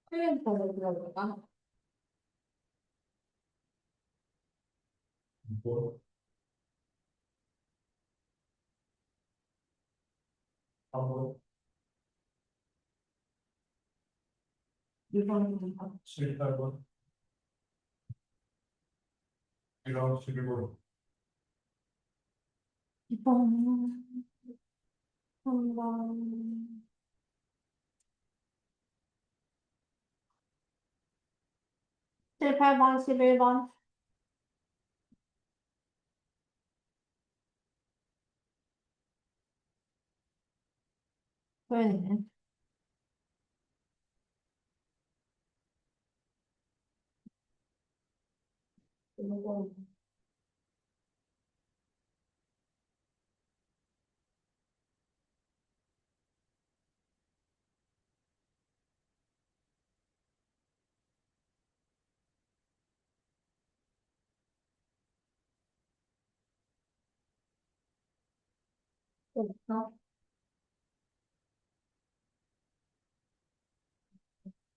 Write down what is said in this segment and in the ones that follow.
표현 더 들어볼까? 뭐, 한번 1번, 7, 8번, 1번, 11번, 2번, 3번, 7, 8번, 11번. 표현이네. 이거 없어?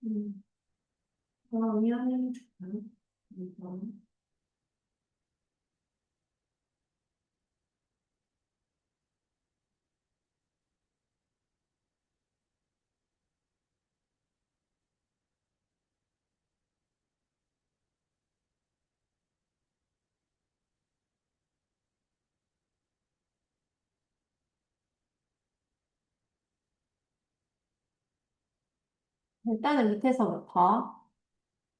음. 그러면, 이번. 일단은 밑에서부터.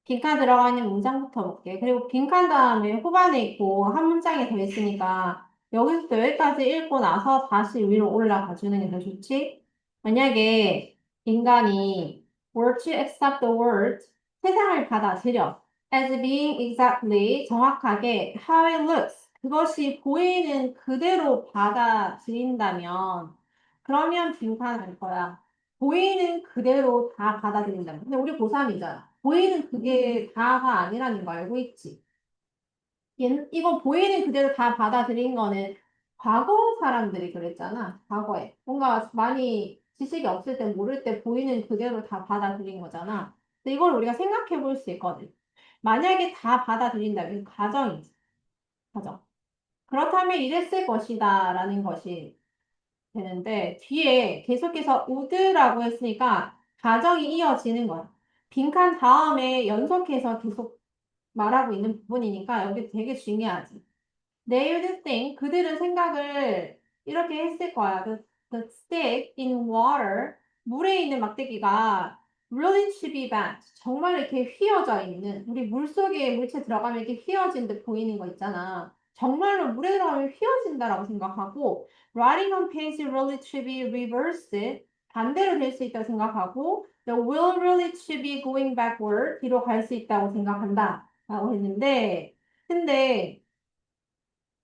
빈칸 들어가 있는 문장부터 볼게. 그리고 빈칸 다음에 후반에 있고 한 문장이 더 있으니까 여기서부터 여기까지 읽고 나서 다시 위로 올라가 주는 게 더 좋지? 만약에 인간이 were to accept the world, 세상을 받아들여 as being exactly, 정확하게 how it looks, 그것이 보이는 그대로 받아들인다면 그러면 빈칸할 거야. 보이는 그대로 다 받아들인다. 근데 우리 고3이잖아. 보이는 그게 다가 아니라는 거 알고 있지? 이거 보이는 그대로 다 받아들인 거는 과거 사람들이 그랬잖아. 과거에. 뭔가 많이 지식이 없을 때 모를 때 보이는 그대로 다 받아들인 거잖아. 근데 이걸 우리가 생각해 볼 수 있거든. 만약에 다 받아들인다면 가정이지. 가정. 그렇다면 이랬을 것이다 라는 것이 되는데 뒤에 계속해서 would라고 했으니까 가정이 이어지는 거야. 빈칸 다음에 연속해서 계속 말하고 있는 부분이니까 여기 되게 중요하지. They would think, 그들은 생각을 이렇게 했을 거야. The stick in water, 물에 있는 막대기가 really to be bent, 정말 이렇게 휘어져 있는, 우리 물속에 물체 들어가면 이렇게 휘어진 듯 보이는 거 있잖아. 정말로 물에 들어가면 휘어진다라고 생각하고, writing on page really to be reversed, 반대로 될 수 있다고 생각하고, the will really to be going backward, 뒤로 갈 수 있다고 생각한다. 라고 했는데, 근데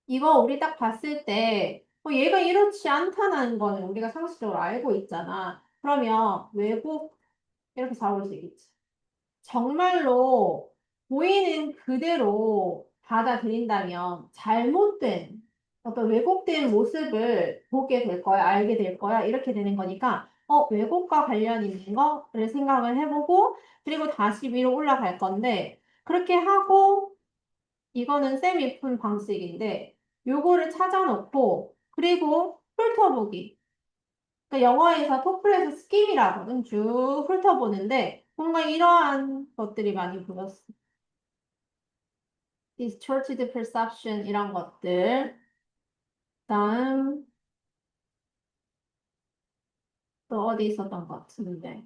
이거 우리 딱 봤을 때, 얘가 이렇지 않다는 거는 우리가 상식적으로 알고 있잖아. 그러면 왜곡, 이렇게 잡을 수 있겠지. 정말로 보이는 그대로 받아들인다면 잘못된 어떤 왜곡된 모습을 보게 될 거야, 알게 될 거야, 이렇게 되는 거니까, 왜곡과 관련 있는 거를 생각을 해보고, 그리고 다시 위로 올라갈 건데, 그렇게 하고, 이거는 쌤이 푼 방식인데 요거를 찾아놓고 그리고 훑어보기. 그러니까 영어에서 토플에서 스kim이라고 하거든. 쭉 훑어보는데 뭔가 이러한 것들이 많이 보였어. distorted perception 이런 것들. 다음 또 어디 있었던 것 같은데.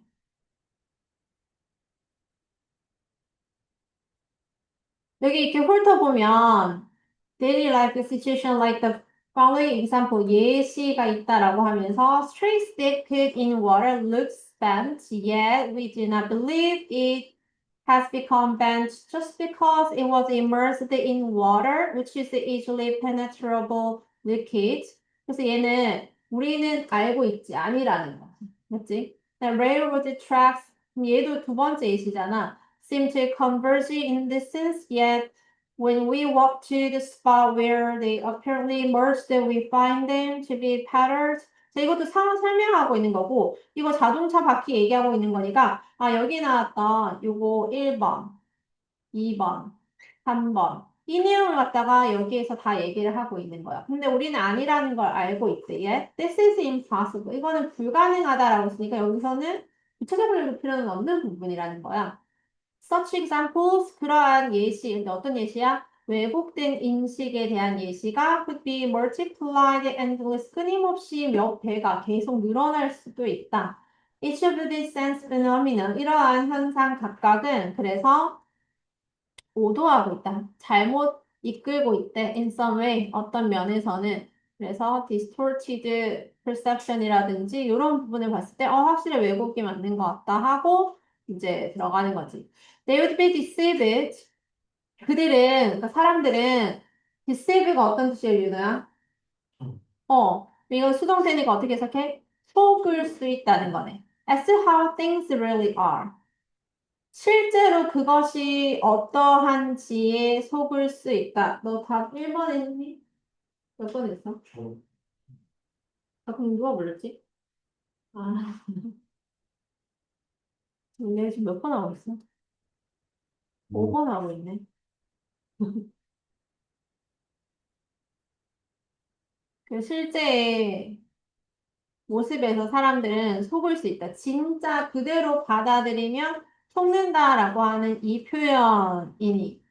여기 이렇게 훑어보면 daily life situation like the following example 예시가 있다라고 하면서 stray stick put in water looks bent yet we do not believe it has become bent just because it was immersed in water which is easily penetrable liquid. 그래서 얘는 우리는 알고 있지 아니라는 거 맞지? railroad tracks 얘도 두 번째 예시잖아. seem to converge in distance, yet when we walk to the spot where they apparently merged, we find them to be patterns 자, 이것도 상황 설명하고 있는 거고, 이거 자동차 바퀴 얘기하고 있는 거니까, 아, 여기 나왔던 요거 1번, 2번, 3번. 이 내용을 갖다가 여기에서 다 얘기를 하고 있는 거야. 근데 우리는 아니라는 걸 알고 있대. 예? This is impossible. 이거는 불가능하다라고 했으니까 여기서는 구체적으로 읽을 필요는 없는 부분이라는 거야. Such examples, 그러한 예시, 근데 어떤 예시야? 왜곡된 인식에 대한 예시가 could be multiplied endless, 끊임없이 몇 배가 계속 늘어날 수도 있다. Each of these sense phenomena, 이러한 현상 각각은 그래서 오도하고 있다. 잘못 이끌고 있대. In some way, 어떤 면에서는. 그래서 distorted perception이라든지 이런 부분을 봤을 때 확실히 왜곡이 맞는 것 같다 하고 이제 들어가는 거지. They would be deceived. 그들은, 그러니까 사람들은 deceive가 어떤 뜻이에요, 유노야? 이거 수동태니까 어떻게 해석해? 속을 수 있다는 거네. As to how things really are. 실제로 그것이 어떠한지에 속을 수 있다. 너 답 1번 했니? 몇 번 했어? 그럼 누가 불렀지? 아, 내가 지금 몇 번 하고 있어? 5번 하고 있네. 그 실제 모습에서 사람들은 속을 수 있다. 진짜 그대로 받아들이면 속는다라고 하는 이 표현이니.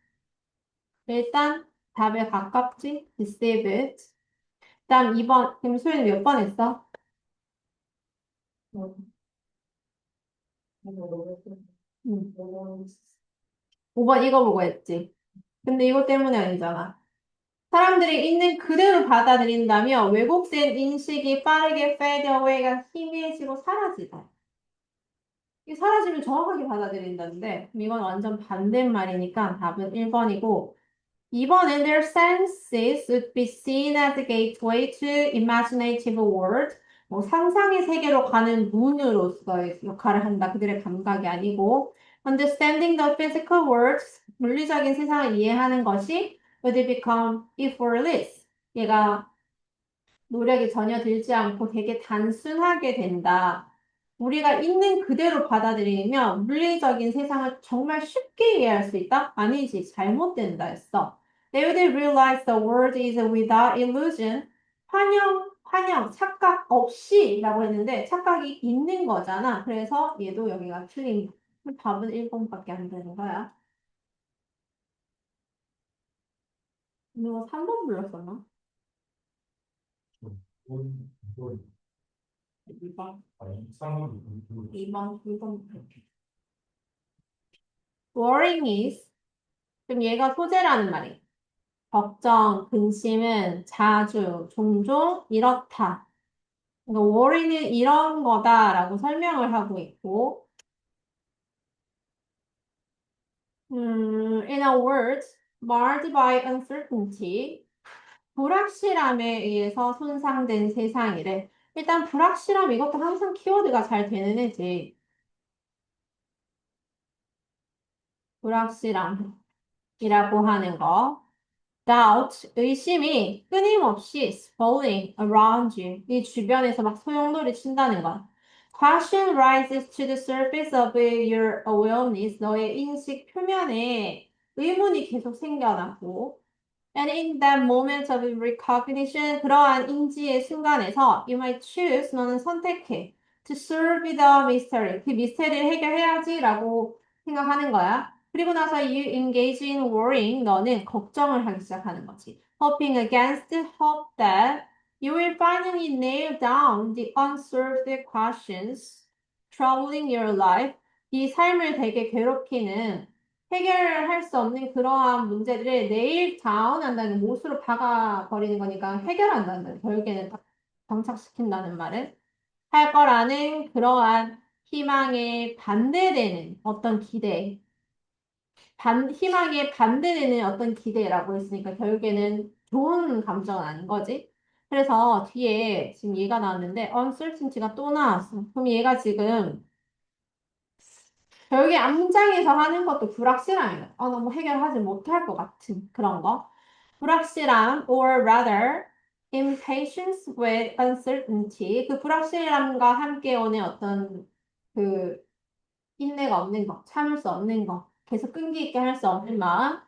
일단 답에 가깝지? deceive. 그다음 2번. 그럼 소연이 몇 번 했어? 5번 이거 보고 했지. 근데 이것 때문에 아니잖아. 사람들이 있는 그대로 받아들인다면 왜곡된 인식이 빠르게 fade away가 희미해지고 사라지다. 이 사라지면 정확하게 받아들인다는데 그럼 이건 완전 반대말이니까 답은 1번이고 2번은 their senses would be seen as a gateway to imaginative world. 뭐 상상의 세계로 가는 문으로서의 역할을 한다. 그들의 감각이 아니고 understanding the physical world, 물리적인 세상을 이해하는 것이 would become effortless. 얘가 노력이 전혀 들지 않고 되게 단순하게 된다. 우리가 있는 그대로 받아들이면 물리적인 세상을 정말 쉽게 이해할 수 있다? 아니지, 잘못된다 했어. They would realize the world is without illusion. 환영, 착각 없이라고 했는데 착각이 있는 거잖아. 그래서 얘도 여기가 틀린 거. 답은 1번밖에 안 되는 거야. 이거 3번 불렀었나? 2번, 2번, 2번. Worrying is, 그럼 얘가 소재라는 말이에요. 걱정, 근심은 자주, 종종 이렇다. 그러니까 worry는 이런 거다라고 설명을 하고 있고, in a world marred by uncertainty, 불확실함에 의해서 손상된 세상이래. 일단 불확실함 이것도 항상 키워드가 잘 되는 애지. 불확실함이라고 하는 거. Doubt, 의심이 끊임없이 swirling around you. 네 주변에서 막 소용돌이 친다는 거야. Question rises to the surface of your awareness. 너의 인식 표면에 의문이 계속 생겨나고. And in that moment of recognition, 그러한 인지의 순간에서 you might choose, 너는 선택해. To solve the mystery. 그 미스테리를 해결해야지라고 생각하는 거야. 그리고 나서 you engage in worrying, 너는 걱정을 하기 시작하는 거지. Hoping against hope that you will finally nail down the unsolved questions troubling your life. 이 삶을 되게 괴롭히는 해결할 수 없는 그러한 문제들을 내일 다운한다는 못으로 박아버리는 거니까 해결한다는 결국에는 딱 정착시킨다는 말은 할 거라는 그러한 희망에 반대되는 어떤 기대, 희망에 반대되는 어떤 기대라고 했으니까 결국에는 좋은 감정은 아닌 거지. 그래서 뒤에 지금 얘가 나왔는데 uncertainty가 또 나왔어. 그럼 얘가 지금 결국에 앞문장에서 하는 것도 불확실함이에요. 너무 해결하지 못할 것 같은 그런 거. 불확실함, or rather, impatience with uncertainty. 그 불확실함과 함께 오는 어떤 그 인내가 없는 것, 참을 수 없는 것, 계속 끈기 있게 할 수 없는 마음.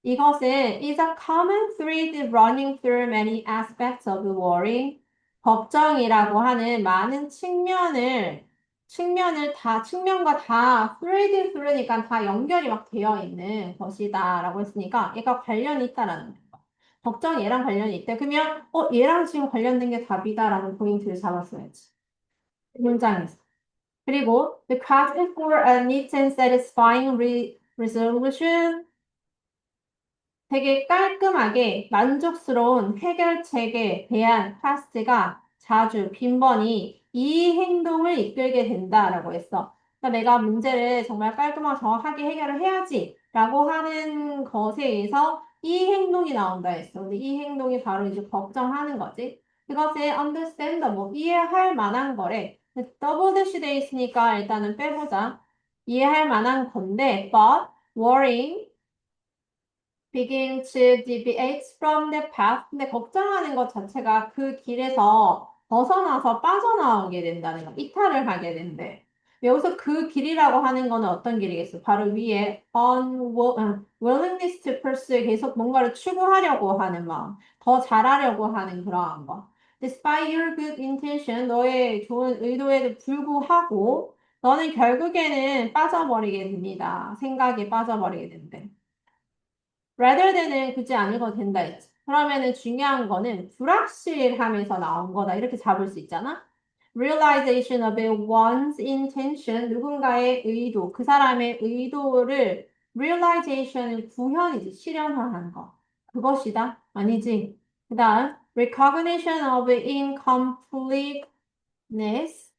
이것은 is a common thread running through many aspects of worry. 걱정이라고 하는 많은 측면과 다 thread through니까 다 연결이 막 되어 있는 것이다라고 했으니까 얘가 관련이 있다라는 거. 걱정 얘랑 관련이 있대. 그러면 얘랑 지금 관련된 게 답이다라는 포인트를 잡았어야지. 문장에서. 그리고 the quest for a neat and satisfying resolution. 되게 깔끔하게 만족스러운 해결책에 대한 quest가 자주 빈번히 이 행동을 이끌게 된다라고 했어. 그러니까 내가 문제를 정말 깔끔하고 정확하게 해결을 해야지라고 하는 것에 의해서 이 행동이 나온다 했어. 근데 이 행동이 바로 이제 걱정하는 거지. 그것이 understandable, 이해할 만한 거래. 더블 대시 돼 있으니까 일단은 빼보자. 이해할 만한 건데, but worrying begin to deviate from the path. 근데 걱정하는 것 자체가 그 길에서 벗어나서 빠져나오게 된다는 거, 이탈을 하게 된대. 여기서 그 길이라고 하는 거는 어떤 길이겠어? 바로 위에 willingness to pursue, 계속 뭔가를 추구하려고 하는 마음, 더 잘하려고 하는 그러한 거. Despite your good intention, 너의 좋은 의도에도 불구하고 너는 결국에는 빠져버리게 됩니다. 생각에 빠져버리게 된대. rather than은 굳이 안 읽어도 된다 했지. 그러면은 중요한 거는 불확실함에서 나온 거다. 이렇게 잡을 수 있잖아. realization of one's intention, 누군가의 의도, 그 사람의 의도를 realization은 구현이지, 실현화하는 거. 그것이다? 아니지. 그 다음, recognition of incompleteness,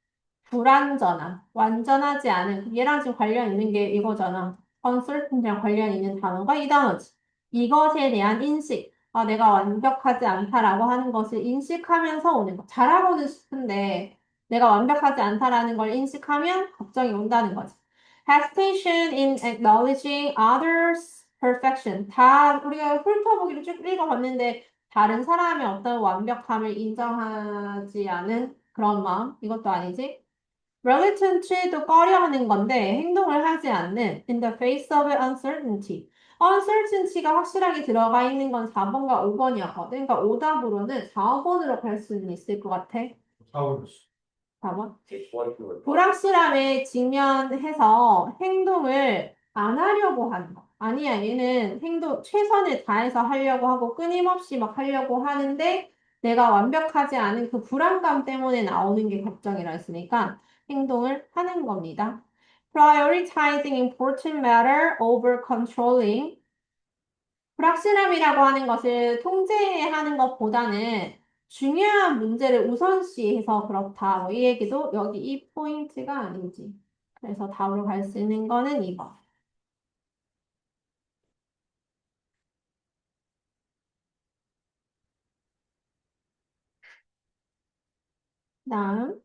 불완전한, 완전하지 않은, 얘랑 지금 관련 있는 게 이거잖아. uncertainty랑 관련 있는 단어가 이 단어지. 이것에 대한 인식, 내가 완벽하지 않다라고 하는 것을 인식하면서 오는 거. 잘하고는 싶은데, 내가 완벽하지 않다라는 걸 인식하면 걱정이 온다는 거지. hesitation in acknowledging others' perfection. 다 우리가 훑어보기를 쭉 읽어봤는데, 다른 사람의 어떤 완벽함을 인정하지 않은 그런 마음. 이것도 아니지. reluctant도 꺼려하는 건데 행동을 하지 않는 in the face of uncertainty. uncertainty가 확실하게 들어가 있는 건 4번과 5번이었거든. 그러니까 오답으로는 4번으로 갈 수는 있을 것 같아. 4번. 4번. 불확실함에 직면해서 행동을 안 하려고 하는 거. 아니야, 얘는 최선을 다해서 하려고 하고 끊임없이 막 하려고 하는데 내가 완벽하지 않은 그 불안감 때문에 나오는 게 걱정이라 했으니까 행동을 하는 겁니다. Prioritizing important matter over controlling. 불확실함이라고 하는 것을 통제하는 것보다는 중요한 문제를 우선시해서 그렇다. 뭐 이 얘기도 여기 이 포인트가 아니지. 그래서 답으로 갈 수 있는 거는 2번. 다음,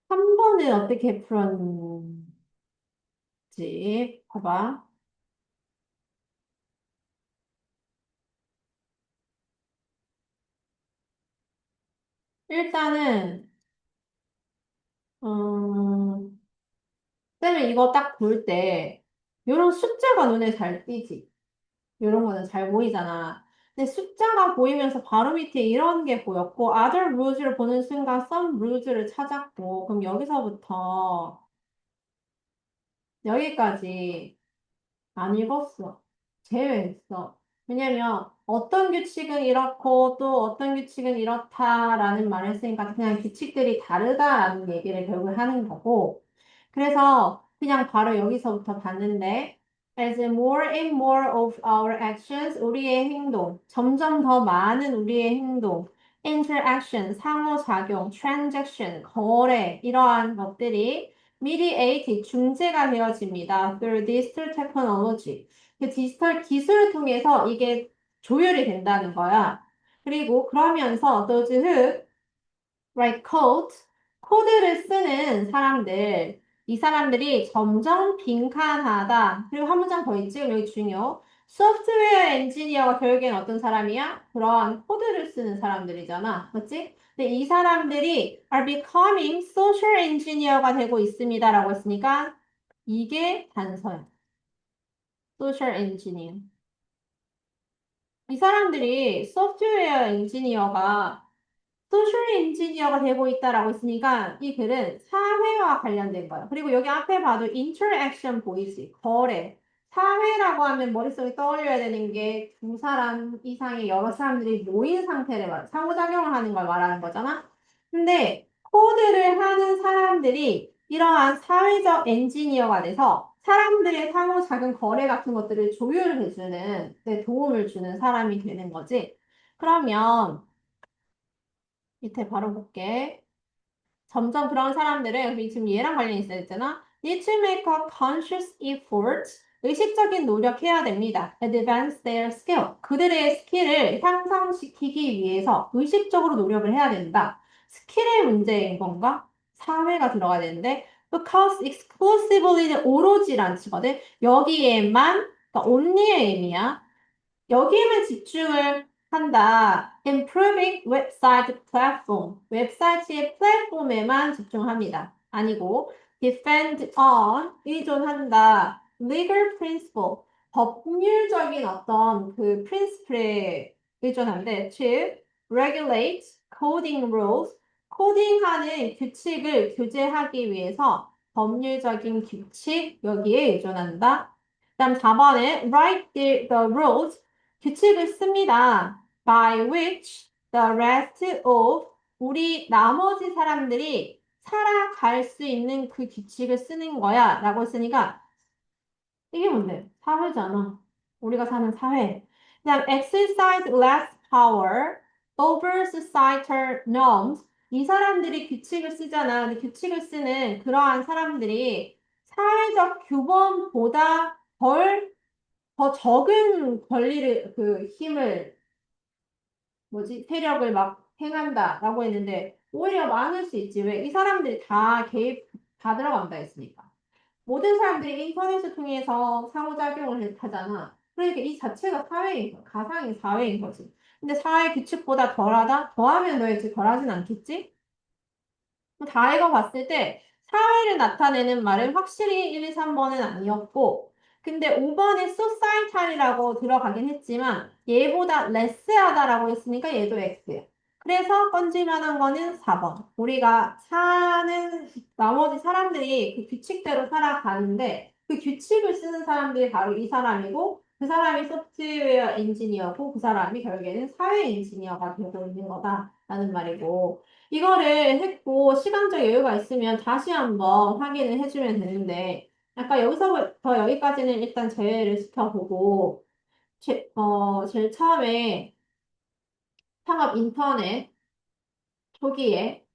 3번은 어떻게 풀었는지 봐봐. 일단은, 음, 쌤은 이거 딱 볼 때, 이런 숫자가 눈에 잘 띄지. 이런 거는 잘 보이잖아. 근데 숫자가 보이면서 바로 밑에 이런 게 보였고, other rules를 보는 순간 some rules를 찾았고, 그럼 여기서부터 여기까지 안 읽었어. 제외했어. 왜냐면 어떤 규칙은 이렇고 또 어떤 규칙은 이렇다라는 말을 했으니까 그냥 규칙들이 다르다라는 얘기를 결국 하는 거고. 그래서 그냥 바로 여기서부터 봤는데 as more and more of our actions, 우리의 행동, 점점 더 많은 우리의 행동, interaction, 상호작용, transaction, 거래, 이러한 것들이 mediate, 중재가 되어집니다. through digital technology. 그 디지털 기술을 통해서 이게 조율이 된다는 거야. 그리고 그러면서 those who write code, 코드를 쓰는 사람들, 이 사람들이 점점 빈칸하다. 그리고 한 문장 더 있지? 여기 중요. 소프트웨어 엔지니어가 결국엔 어떤 사람이야? 그러한 코드를 쓰는 사람들이잖아. 맞지? 근데 이 사람들이 are becoming social engineer가 되고 있습니다라고 했으니까 이게 단서야. social engineer. 이 사람들이 소프트웨어 엔지니어가 소셜 엔지니어가 되고 있다라고 했으니까 이 글은 사회와 관련된 거예요. 그리고 여기 앞에 봐도 interaction 보이지? 거래. 사회라고 하면 머릿속에 떠올려야 되는 게 두 사람 이상의 여러 사람들이 모인 상태를 상호작용을 하는 걸 말하는 거잖아. 근데 코드를 하는 사람들이 이러한 사회적 엔지니어가 돼서 사람들의 상호작용 거래 같은 것들을 조율해주는, 네, 도움을 주는 사람이 되는 거지. 그러면 밑에 바로 볼게. 점점 그런 사람들은 우리 지금 얘랑 관련이 있어야 했잖아. Need to make a conscious effort. 의식적인 노력해야 됩니다. Advance their skill. 그들의 스킬을 향상시키기 위해서 의식적으로 노력을 해야 된다. 스킬의 문제인 건가? 사회가 들어가야 되는데 because exclusively는 오로지란 치거든. 여기에만 그러니까 only의 의미야. 여기에만 집중을 한다. Improving website platform. 웹사이트의 플랫폼에만 집중합니다. 아니고 depend on 의존한다. Legal principle. 법률적인 어떤 그 principle에 의존한데 to regulate coding rules. 코딩하는 규칙을 규제하기 위해서 법률적인 규칙 여기에 의존한다. 그다음 4번에 write the rules 규칙을 씁니다. By which the rest of 우리 나머지 사람들이 살아갈 수 있는 그 규칙을 쓰는 거야. 라고 했으니까 이게 뭔데? 사회잖아. 우리가 사는 사회. 그다음 exercise less power over societal norms. 이 사람들이 규칙을 쓰잖아. 근데 규칙을 쓰는 그러한 사람들이 사회적 규범보다 더 적은 권리를, 그 힘을, 세력을 막 행한다라고 했는데, 오히려 많을 수 있지. 왜? 이 사람들이 다 개입, 다 들어간다 했으니까. 모든 사람들이 인터넷을 통해서 상호작용을 하잖아. 그러니까 이 자체가 사회인 거야. 가상의 사회인 거지. 근데 사회 규칙보다 덜하다? 더하면 더했지, 덜하진 않겠지? 다 읽어봤을 때 사회를 나타내는 말은 확실히 1, 2, 3번은 아니었고 근데 5번에 societal이라고 들어가긴 했지만 얘보다 less하다라고 했으니까 얘도 X야. 그래서 건질만한 거는 4번. 우리가 사는 나머지 사람들이 그 규칙대로 살아가는데 그 규칙을 쓰는 사람들이 바로 이 사람이고 그 사람이 소프트웨어 엔지니어고 그 사람이 결국에는 사회 엔지니어가 되고 있는 거다라는 말이고 이거를 했고 시간적 여유가 있으면 다시 한번 확인을 해주면 되는데 아까 여기서부터 여기까지는 일단 제외를 시켜보고 제일 처음에 창업 인터넷 초기에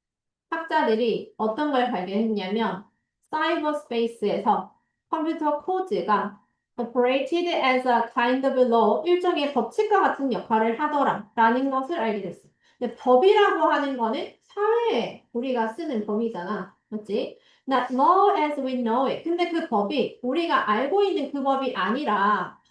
학자들이 어떤 걸 발견했냐면 사이버 스페이스에서 컴퓨터 코드가 operated as a kind of law 일종의 법칙과 같은 역할을 하더라라는 것을 알게 됐어. 근데 법이라고 하는 거는 사회에 우리가 쓰는 법이잖아. 맞지? Not law as we know it. 근데 그 법이 우리가 알고 있는 그 법이 아니라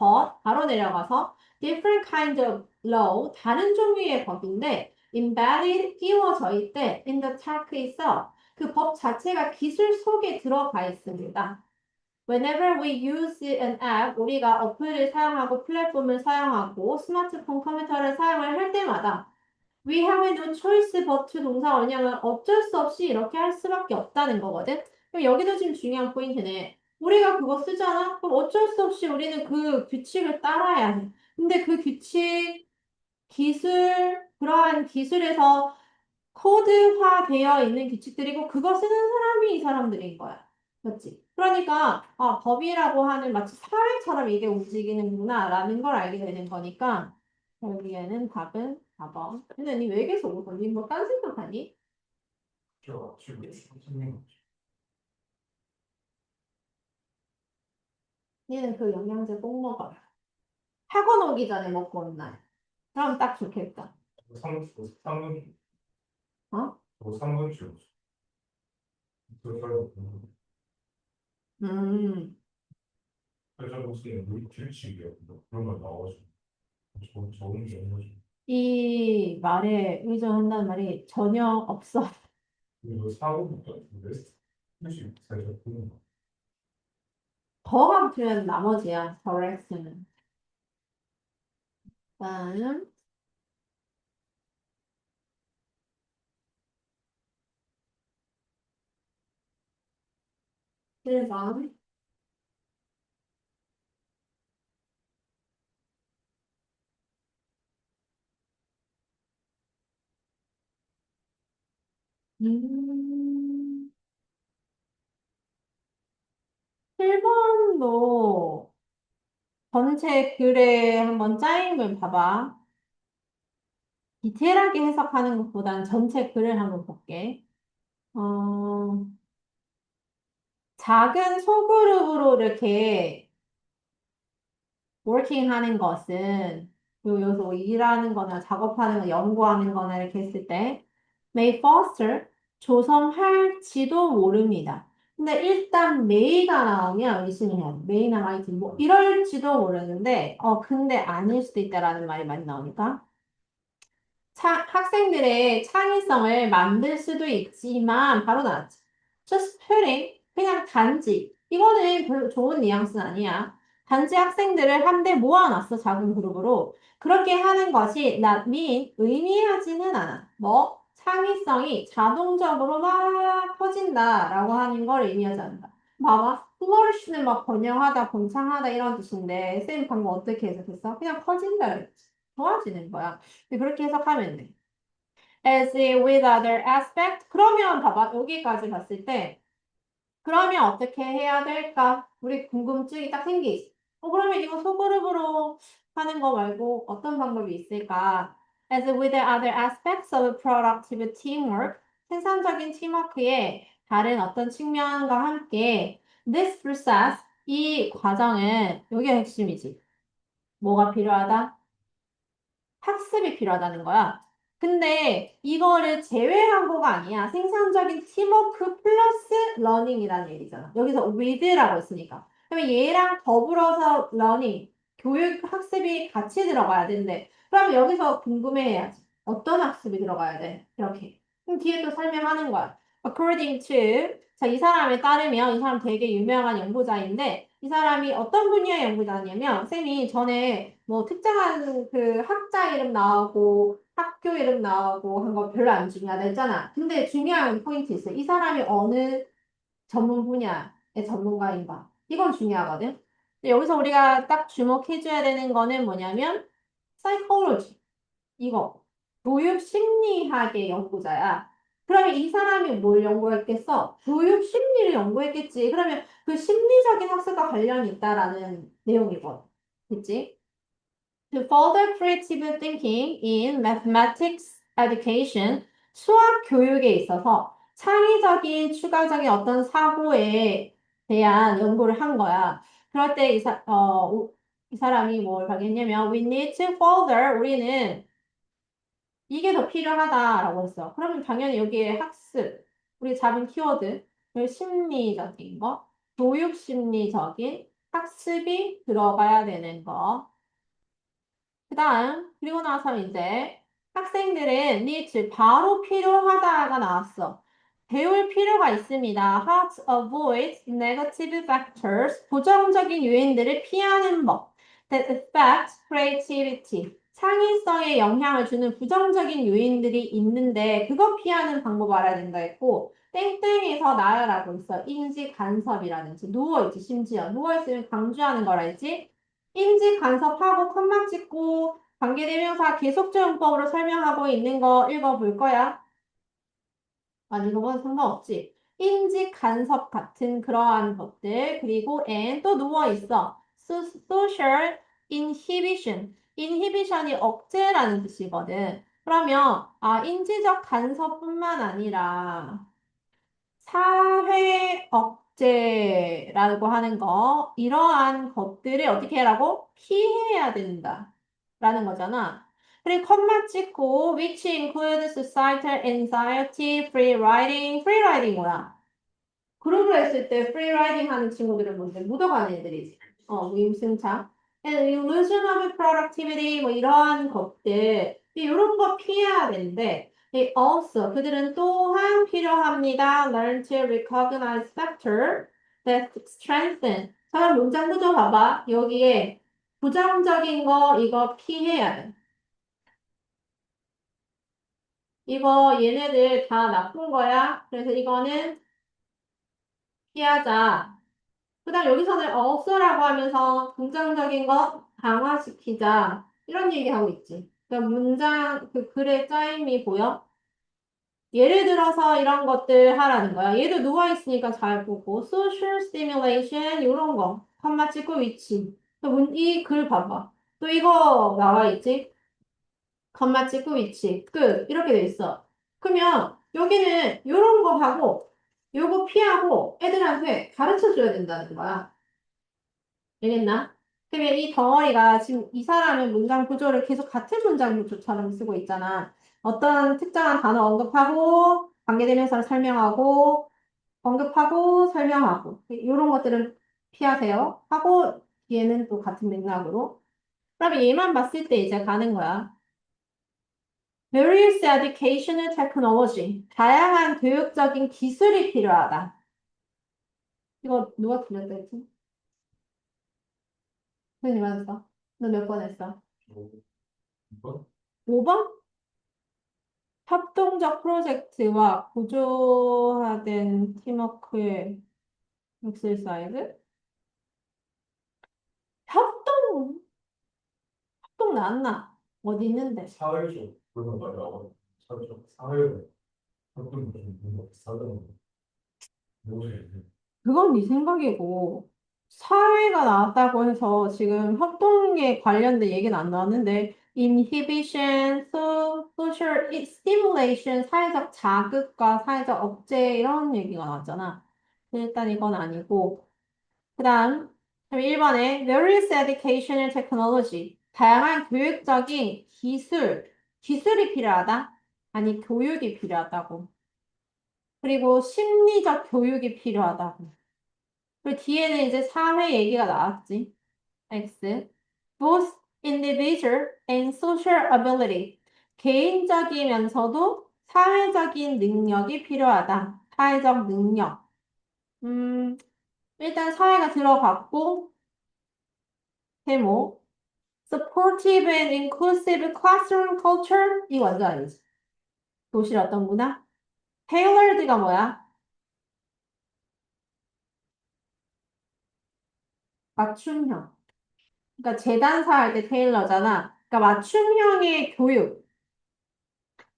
바로 내려가서 different kind of law 다른 종류의 법인데 embedded 끼워져 있대 in the tech itself. 그 법 자체가 기술 속에 들어가 있습니다. Whenever we use an app, 우리가 어플을 사용하고 플랫폼을 사용하고 스마트폰 컴퓨터를 사용을 할 때마다 we have no choice but to 동사 원형은 어쩔 수 없이 이렇게 할 수밖에 없다는 거거든. 그럼 여기도 지금 중요한 포인트네. 우리가 그거 쓰잖아? 그럼 어쩔 수 없이 우리는 그 규칙을 따라야 해. 근데 그 규칙 그러한 기술에서 코드화되어 있는 규칙들이고, 그거 쓰는 사람이 이 사람들인 거야. 맞지? 그러니까, 법이라고 하는 마치 사회처럼 이게 움직이는구나, 라는 걸 알게 되는 거니까, 결국에는 답은 4번. 근데 니 왜 계속 웃어? 니뭐딴 생각하니? 저 지금 선생님 니는 그 영양제 꼭 먹어라. 학원 오기 전에 먹고 온 날. 그럼 딱 좋겠다. 3분, 어? 3분 줄. 그래서 음, 무슨 우리 규칙이야. 뭐 그런 걸 나와가지고 적은 게 없는 거지. 이 말에 의존한다는 말이 전혀 없어. 그리고 사고부터 같은데 규칙 살짝 보는 거. 더가 붙으면 나머지야. correct는. 다음, 1번. 음, 1번도 전체 글에 한번 짜임을 봐봐. 디테일하게 해석하는 것보다는 전체 글을 한번 볼게. 어, 작은 소그룹으로 이렇게 working 하는 것은 여기서 뭐 일하는 거나 작업하는 거, 연구하는 거나 이렇게 했을 때 may foster 조성할지도 모릅니다. 근데 일단 may가 나오면 의심을 해야 돼. may나 might 뭐 이럴지도 모르는데 근데 아닐 수도 있다라는 말이 많이 나오니까 학생들의 창의성을 만들 수도 있지만 바로 나왔지. Just putting 그냥 단지 이거는 별로 좋은 뉘앙스는 아니야. 단지 학생들을 한데 모아놨어 작은 그룹으로. 그렇게 하는 것이 not mean 의미하지는 않아. 뭐 창의성이 자동적으로 막 퍼진다라고 하는 걸 의미하지 않는다. 봐봐. flourish는 막 번영하다, 번창하다 이런 뜻인데 쌤 방금 어떻게 해석했어? 그냥 퍼진다 그랬지. 좋아지는 거야. 근데 그렇게 해석하면 돼. as if with other aspect. 그러면 봐봐. 여기까지 봤을 때 그러면 어떻게 해야 될까? 우리 궁금증이 딱 생기지. 그러면 이거 소그룹으로 하는 거 말고 어떤 방법이 있을까? As with the other aspects of productive teamwork. 생산적인 팀워크의 다른 어떤 측면과 함께 this process. 이 과정은 여기가 핵심이지. 뭐가 필요하다? 학습이 필요하다는 거야. 근데 이거를 제외한 거가 아니야. 생산적인 팀워크 플러스 러닝이라는 얘기잖아. 여기서 with라고 했으니까. 그러면 얘랑 더불어서 러닝, 교육, 학습이 같이 들어가야 되는데, 그럼 여기서 궁금해해야지. 어떤 학습이 들어가야 돼? 이렇게. 그럼 뒤에 또 설명하는 거야. According to, 자, 이 사람에 따르면, 이 사람 되게 유명한 연구자인데, 이 사람이 어떤 분야의 연구자냐면, 쌤이 전에 뭐 특정한 그 학자 이름 나오고 학교 이름 나오고 한 거 별로 안 중요하다 했잖아. 근데 중요한 포인트 있어. 이 사람이 어느 전문 분야의 전문가인가. 이건 중요하거든. 근데 여기서 우리가 딱 주목해줘야 되는 거는 뭐냐면 psychology. 이거. 교육 심리학의 연구자야. 그러면 이 사람이 뭘 연구했겠어? 교육 심리를 연구했겠지. 그러면 그 심리적인 학습과 관련이 있다라는 내용이거든. 그치? To further creative thinking in mathematics education, 수학 교육에 있어서 창의적인 추가적인 어떤 사고에 대한 연구를 한 거야. 그럴 때 이 사람이 뭘 하겠냐면, we need to further, 우리는 이게 더 필요하다라고 했어. 그러면 당연히 여기에 학습, 우리 잡은 키워드, 그 심리적인 거, 교육 심리적인 학습이 들어가야 되는 거. 그리고 나서 이제 학생들은 needs 바로 필요하다가 나왔어. 배울 필요가 있습니다. How to avoid negative factors. 부정적인 요인들을 피하는 법. That affect creativity. 창의성에 영향을 주는 부정적인 요인들이 있는데 그거 피하는 방법 알아야 된다 했고 땡땡에서 나열하고 있어. 인지 간섭이라든지 누워있지 심지어 누워있으면 강조하는 거라 했지. 인지 간섭하고 컴마 찍고 관계대명사 계속조용법으로 설명하고 있는 거 읽어볼 거야. 아니, 이거는 상관없지. 인지 간섭 같은 그러한 것들, 그리고 and 또 누워있어. social inhibition. inhibition이 억제라는 뜻이거든. 그러면, 인지적 간섭뿐만 아니라, 사회 억제라고 하는 거, 이러한 것들을 어떻게 하라고? 피해야 된다. 라는 거잖아. 그리고 컴마 찍고 which includes societal anxiety, free riding. free riding 뭐야? 그룹으로 했을 때 free riding 하는 친구들은 뭔데? 묻어가는 애들이지. 무임승차. And illusion of productivity 뭐 이러한 것들 이런 거 피해야 되는데 they also 그들은 또한 필요합니다. learn to recognize factor that strengthen. 잠깐 문장 구조 봐봐. 여기에 부정적인 거 이거 피해야 돼. 이거 얘네들 다 나쁜 거야. 그래서 이거는 피하자. 그다음 여기서는 없어라고 하면서 긍정적인 거 강화시키자. 이런 얘기하고 있지. 그러니까 문장, 그 글의 짜임이 보여? 예를 들어서 이런 것들 하라는 거야. 얘도 누워있으니까 잘 보고. social stimulation, 이런 거. 컴마 찍고 위치. 이 글 봐봐. 또 이거 나와 있지? 컴마 찍고 위치. 끝. 이렇게 돼 있어. 그러면 여기는 이런 거 하고, 요거 피하고 애들한테 가르쳐 줘야 된다는 거야. 알겠나? 그러면 이 덩어리가 지금 이 사람의 문장 구조를 계속 같은 문장 구조처럼 쓰고 있잖아. 어떤 특정한 단어 언급하고, 관계대명사를 설명하고, 언급하고, 설명하고. 이런 것들은 피하세요. 하고, 뒤에는 또 같은 맥락으로. 그러면 얘만 봤을 때 이제 가는 거야. Various educational technology. 다양한 교육적인 기술이 필요하다. 이거 누가 틀렸다 했지? 선생님 맞았어. 너 몇 번 했어? 이거? 5번? 협동적 프로젝트와 구조화된 팀워크의 엑서사이즈? 협동, 협동 나왔나? 어디 있는데? 사회적 그런 거 말하고 사회적 사회적 어떤 좀 비슷하다는 뭐지? 그건 네 생각이고, 사회가 나왔다고 해서 지금 협동에 관련된 얘기는 안 나왔는데, inhibition, social stimulation, 사회적 자극과 사회적 억제 이런 얘기가 나왔잖아. 일단 이건 아니고, 그 다음, 1번에 various educational technology. 다양한 교육적인 기술이 필요하다? 아니, 교육이 필요하다고. 그리고 심리적 교육이 필요하다고. 그리고 뒤에는 이제 사회 얘기가 나왔지. X. Both individual and social ability. 개인적이면서도 사회적인 능력이 필요하다. 사회적 능력. 일단 사회가 들어갔고, 제목. Supportive and inclusive classroom culture? 이거 완전 아니지. 교실 어떤 문화? tailored가 뭐야? 맞춤형. 그러니까 재단사 할 때 테일러잖아. 그러니까 맞춤형의 교육.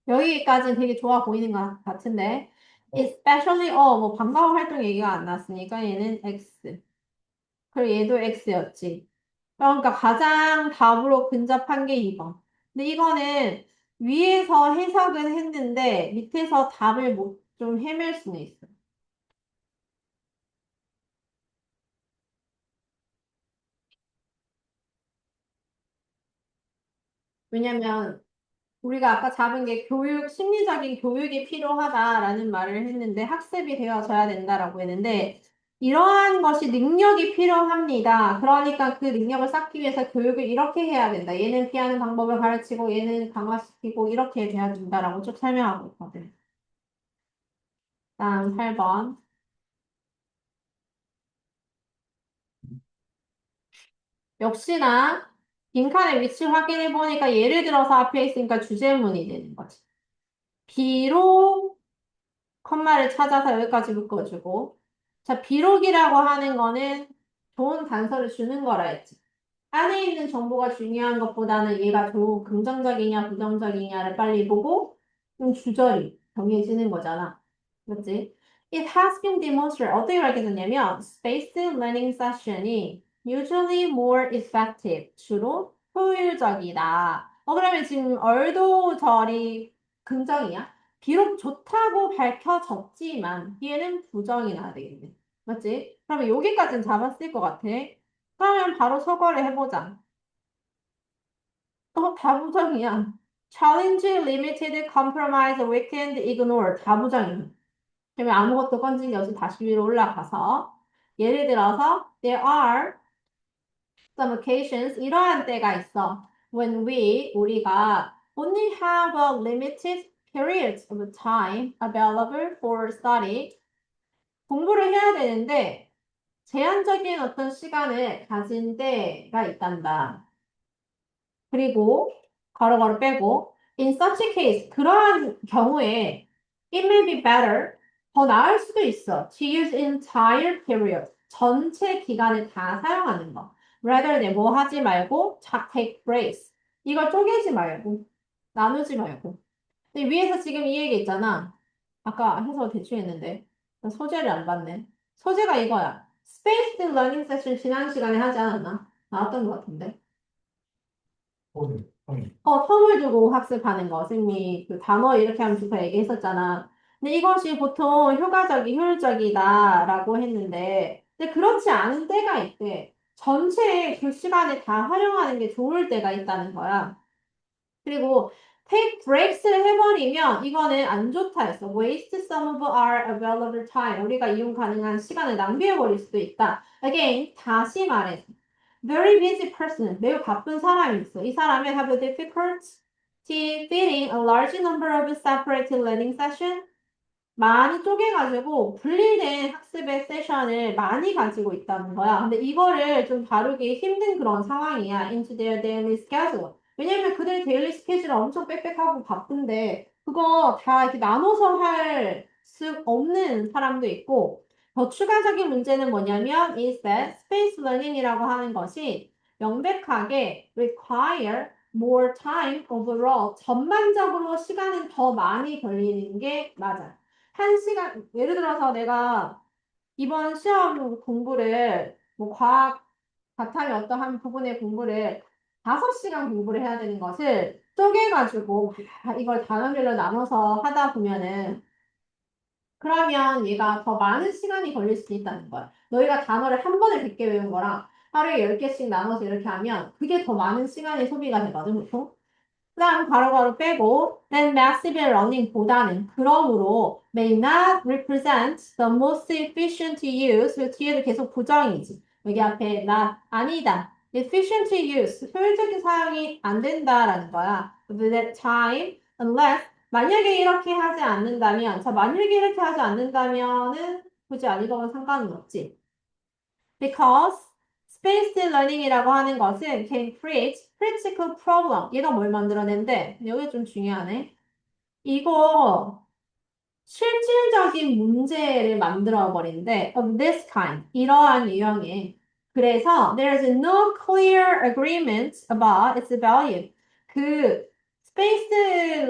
여기까지는 되게 좋아 보이는 것 같은데. especially, 뭐 방과후 활동 얘기가 안 나왔으니까 얘는 X. 그리고 얘도 X였지. 그러니까 가장 답으로 근접한 게 2번. 근데 이거는 위에서 해석은 했는데 밑에서 답을 못 좀 헤맬 수는 있어. 왜냐면 우리가 아까 잡은 게 심리적인 교육이 필요하다라는 말을 했는데 학습이 되어져야 된다라고 했는데 이러한 것이 능력이 필요합니다. 그러니까 그 능력을 쌓기 위해서 교육을 이렇게 해야 된다. 얘는 피하는 방법을 가르치고 얘는 강화시키고 이렇게 돼야 된다라고 쭉 설명하고 있거든. 다음 8번. 역시나 빈칸의 위치 확인해 보니까 예를 들어서 앞에 있으니까 주제문이 되는 거지. 비록 컴마를 찾아서 여기까지 묶어주고. 자, 비록이라고 하는 거는 좋은 단서를 주는 거라 했지. 안에 있는 정보가 중요한 것보다는 얘가 좋은 긍정적이냐 부정적이냐를 빨리 보고 주절이 정해지는 거잖아. 맞지? It has been demonstrated. 어떻게 밝혀졌냐면 spaced learning session이 usually more effective. 주로 효율적이다. 그러면 지금 얼도 절이 긍정이야? 비록 좋다고 밝혀졌지만 얘는 부정이 나야 되겠네. 맞지? 그러면 여기까지는 잡았을 것 같아. 그러면 바로 서거를 해보자. 다 부정이야. challenge, limited, compromise, weekend, ignore 다 부정이에요. 그러면 아무것도 건진 게 없이 다시 위로 올라가서 예를 들어서 there are some occasions 이러한 때가 있어. when 우리가 only have a limited period of time available for study 공부를 해야 되는데 제한적인 어떤 시간을 가진 때가 있단다. 그리고 가로가로 빼고 in such a case 그러한 경우에 it may be better 더 나을 수도 있어 to use entire period 전체 기간을 다 사용하는 거 rather than 뭐 하지 말고 take breaks 이걸 쪼개지 말고 나누지 말고 근데 위에서 지금 이 얘기 있잖아 아까 해서 대충 했는데 나 소재를 안 봤네 소재가 이거야 Spaced Learning Session 지난 시간에 하지 않았나? 나왔던 것 같은데 톤. 텀을 두고 학습하는 거, 쌤이 그 단어 이렇게 하면서 얘기했었잖아. 근데 이것이 보통 효율적이다라고 했는데, 근데 그렇지 않은 때가 있대. 전체 그 시간을 다 활용하는 게 좋을 때가 있다는 거야. 그리고 take breaks를 해버리면 이거는 안 좋다 했어. waste some of our available time. 우리가 이용 가능한 시간을 낭비해버릴 수도 있다. Again, 다시 말해서. Very busy person. 매우 바쁜 사람이 있어. 이 사람이 have a difficulty fitting a large number of separate learning sessions. 많이 쪼개가지고 분리된 학습의 세션을 많이 가지고 있다는 거야. 근데 이거를 좀 다루기 힘든 그런 상황이야. into their daily schedule. 왜냐면 그들 데일리 스케줄은 엄청 빽빽하고 바쁜데 그거 다 이렇게 나눠서 할 수 없는 사람도 있고 더 추가적인 문제는 뭐냐면 is that space learning이라고 하는 것이 명백하게 require more time overall 전반적으로 시간은 더 많이 걸리는 게 맞아. 한 시간, 예를 들어서 내가 이번 시험 공부를, 뭐 과학 바탕의 어떤 한 부분의 공부를 5시간 공부를 해야 되는 것을 쪼개가지고 이걸 단원별로 나눠서 하다 보면은 그러면 얘가 더 많은 시간이 걸릴 수 있다는 거야. 너희가 단어를 한 번에 100개 외운 거랑 하루에 10개씩 나눠서 이렇게 하면 그게 더 많은 시간이 소비가 되거든, 보통. 그다음 바로바로 빼고 then massive learning보다는 그러므로 may not represent the most efficient use 그 뒤에도 계속 부정이지 여기 앞에 not 아니다 efficient use 효율적인 사용이 안 된다라는 거야 with that time unless 만약에 이렇게 하지 않는다면 자 만약에 이렇게 하지 않는다면은 굳이 안 읽어도 상관은 없지 because spaced learning이라고 하는 것은 can create critical problem. 얘가 뭘 만들어낸대? 여기 좀 중요하네. 이거 실질적인 문제를 만들어 버린대. Of this kind. 이러한 유형의. 그래서 there's no clear agreement about its value. 그 spaced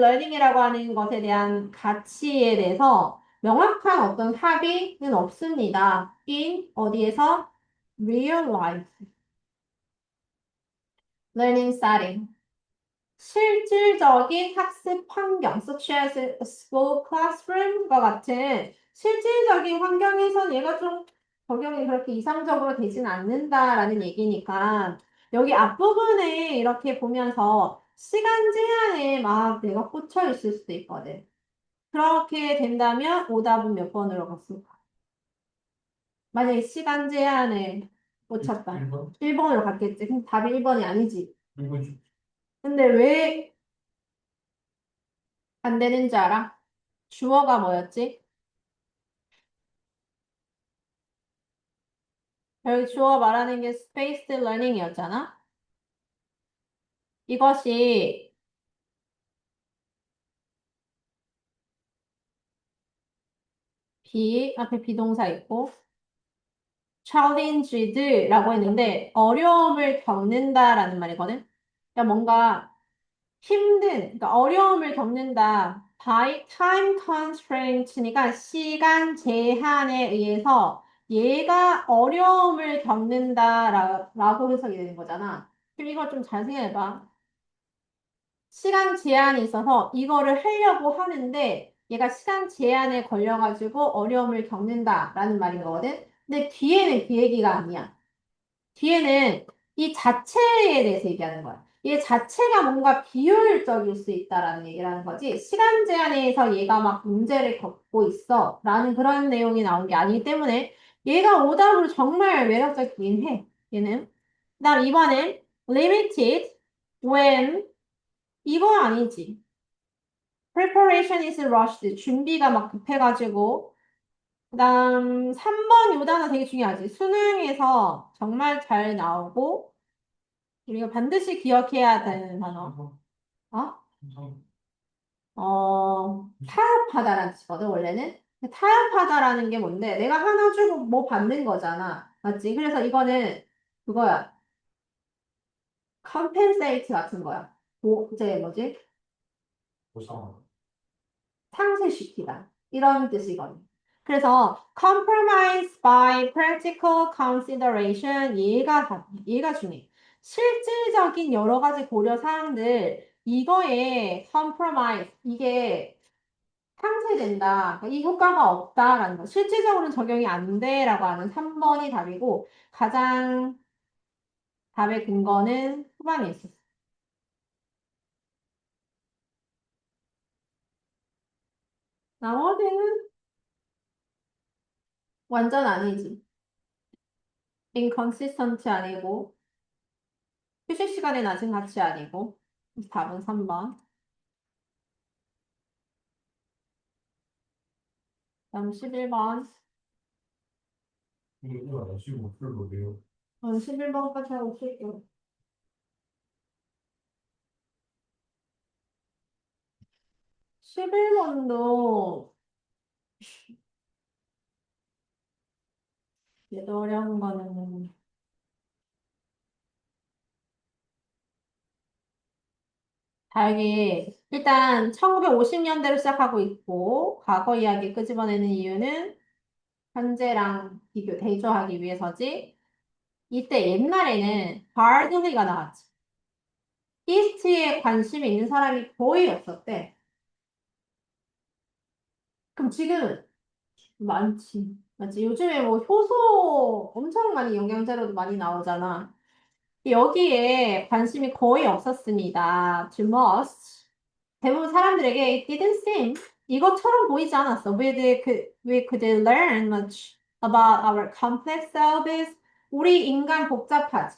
learning이라고 하는 것에 대한 가치에 대해서 명확한 어떤 합의는 없습니다. in 어디에서? real life learning setting. 실질적인 학습 환경, such as a school classroom과 같은 실질적인 환경에선 얘가 좀 적용이 그렇게 이상적으로 되진 않는다라는 얘기니까 여기 앞부분에 이렇게 보면서 시간 제한에 막 내가 꽂혀 있을 수도 있거든. 그렇게 된다면 오답은 몇 번으로 갔을까? 만약에 시간 제한에 꽂혔다. 1번? 1번으로 갔겠지. 근데 답이 1번이 아니지. 1번 근데 왜 안 되는 줄 알아? 주어가 뭐였지? 여기 주어 말하는 게 spaced learning이었잖아? 이것이 앞에 비동사 있고 challenged라고 했는데 어려움을 겪는다라는 말이거든? 그러니까 뭔가 그러니까 어려움을 겪는다. by time constraint니까 시간 제한에 의해서 얘가 어려움을 겪는다라고 해석이 되는 거잖아. 그럼 이걸 좀 잘 생각해봐. 시간 제한이 있어서 이거를 하려고 하는데 얘가 시간 제한에 걸려가지고 어려움을 겪는다라는 말인 거거든. 근데 뒤에는 그 얘기가 아니야. 뒤에는 이 자체에 대해서 얘기하는 거야. 얘 자체가 뭔가 비효율적일 수 있다라는 얘기라는 거지. 시간 제한에서 얘가 막 문제를 겪고 있어. 라는 그런 내용이 나온 게 아니기 때문에 얘가 오답으로 정말 매력적이긴 해. 얘는. 그다음 2번은 limited when 이거 아니지. preparation is rushed. 준비가 막 급해가지고. 그다음 3번 요 단어 되게 중요하지. 수능에서 정말 잘 나오고 우리가 반드시 기억해야 되는 단어. 어? 타협하다라는 뜻이거든, 원래는. 근데 타협하다라는 게 뭔데? 내가 하나 주고 뭐 받는 거잖아. 맞지? 그래서 이거는 그거야. compensate 같은 거야. 뭐, 이제 뭐지? 보상. 상쇄시키다. 이런 뜻이거든. 그래서 compromise by practical consideration 얘가 중요해. 실질적인 여러 가지 고려 사항들 이거에 compromise 이게 상쇄된다. 그러니까 이 효과가 없다라는 거. 실질적으로는 적용이 안 돼라고 하는 3번이 답이고 가장 답의 근거는 후반에 있었어. 나머지는 완전 아니지. inconsistent 아니고 휴식 시간에 낮은 가치 아니고 답은 3번. 다음 11번. 이거 안 하시고 못 풀거든요. 11번까지 하고 쉴게요. 11번도 얘도 어려운 거는 다행히 일단 1950년대로 시작하고 있고 과거 이야기 끄집어내는 이유는 현재랑 대조하기 위해서지. 이때 옛날에는 바르들리가 나왔지. 히스트리에 관심이 있는 사람이 거의 없었대. 그럼 지금은 많지. 맞지? 요즘에 뭐 효소 엄청 많이 영양제로도 많이 나오잖아. 여기에 관심이 거의 없었습니다. To most. 대부분 사람들에게 it didn't seem 이것처럼 보이지 않았어. We could learn much about our complex selves. 우리 인간 복잡하지.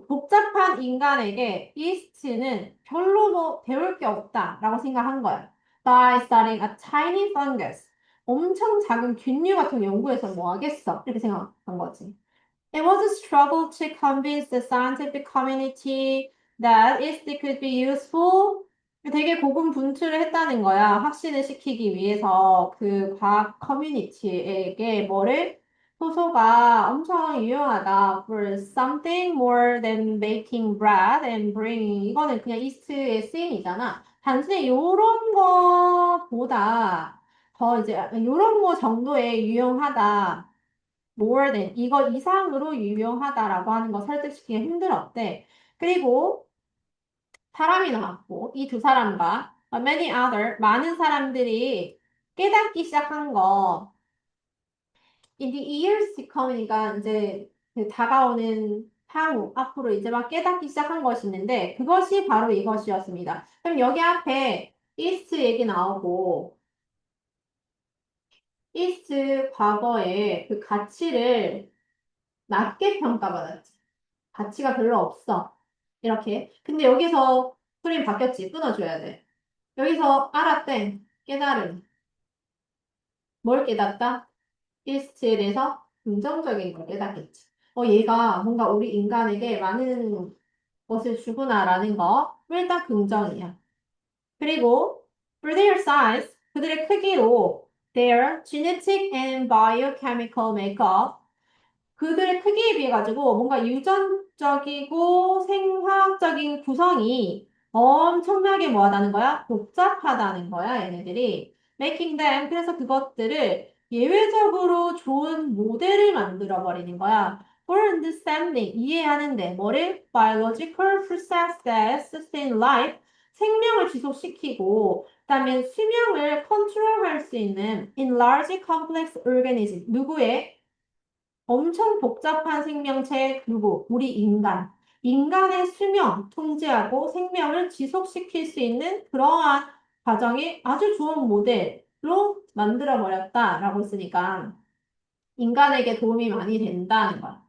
복잡한 인간에게 이스트는 별로 뭐 배울 게 없다라고 생각한 거야. By studying a tiny fungus. 엄청 작은 균류 같은 거 연구해서 뭐 하겠어? 이렇게 생각한 거지. It was a struggle to convince the scientific community that it could be useful. 되게 고군분투를 했다는 거야. 확신을 시키기 위해서 그 과학 커뮤니티에게 뭐를 효소가 엄청 유용하다. For something more than baking bread and bringing. 이거는 그냥 이스트의 쓰임이잖아. 단순히 요런 거보다 더 이제 요런 거 정도의 유용하다. more than 이거 이상으로 유용하다라고 하는 거 설득시키기 힘들었대. 그리고 사람이 나왔고 이 두 사람과 many other 많은 사람들이 깨닫기 시작한 거 in the years to come이니까 이제 그 다가오는 향후 앞으로 이제 막 깨닫기 시작한 것이 있는데 그것이 바로 이것이었습니다. 그럼 여기 앞에 이스트 얘기 나오고 이스트 과거에 그 가치를 낮게 평가받았지. 가치가 별로 없어. 이렇게. 근데 여기서 프레임 바뀌었지. 끊어줘야 돼. 여기서 알았대. 깨달음. 뭘 깨닫다? 이스트에 대해서 긍정적인 걸 깨닫겠지. 얘가 뭔가 우리 인간에게 많은 것을 주구나라는 거. 일단 긍정이야. 그리고 for their size, 그들의 크기로 their genetic and biochemical makeup 그들의 크기에 비해 가지고 뭔가 유전적이고 생화학적인 구성이 엄청나게 뭐하다는 거야? 복잡하다는 거야, 얘네들이. Making them. 그래서 그것들을 예외적으로 좋은 모델을 만들어 버리는 거야. For understanding. 이해하는데. 뭐를? Biological process that sustain life. 생명을 지속시키고, 그다음에 수명을 컨트롤할 수 있는 in large complex organism. 누구의? 엄청 복잡한 생명체 누구? 우리 인간. 인간의 수명, 통제하고 생명을 지속시킬 수 있는 그러한 과정의 아주 좋은 모델로 만들어버렸다라고 했으니까 인간에게 도움이 많이 된다는 거야.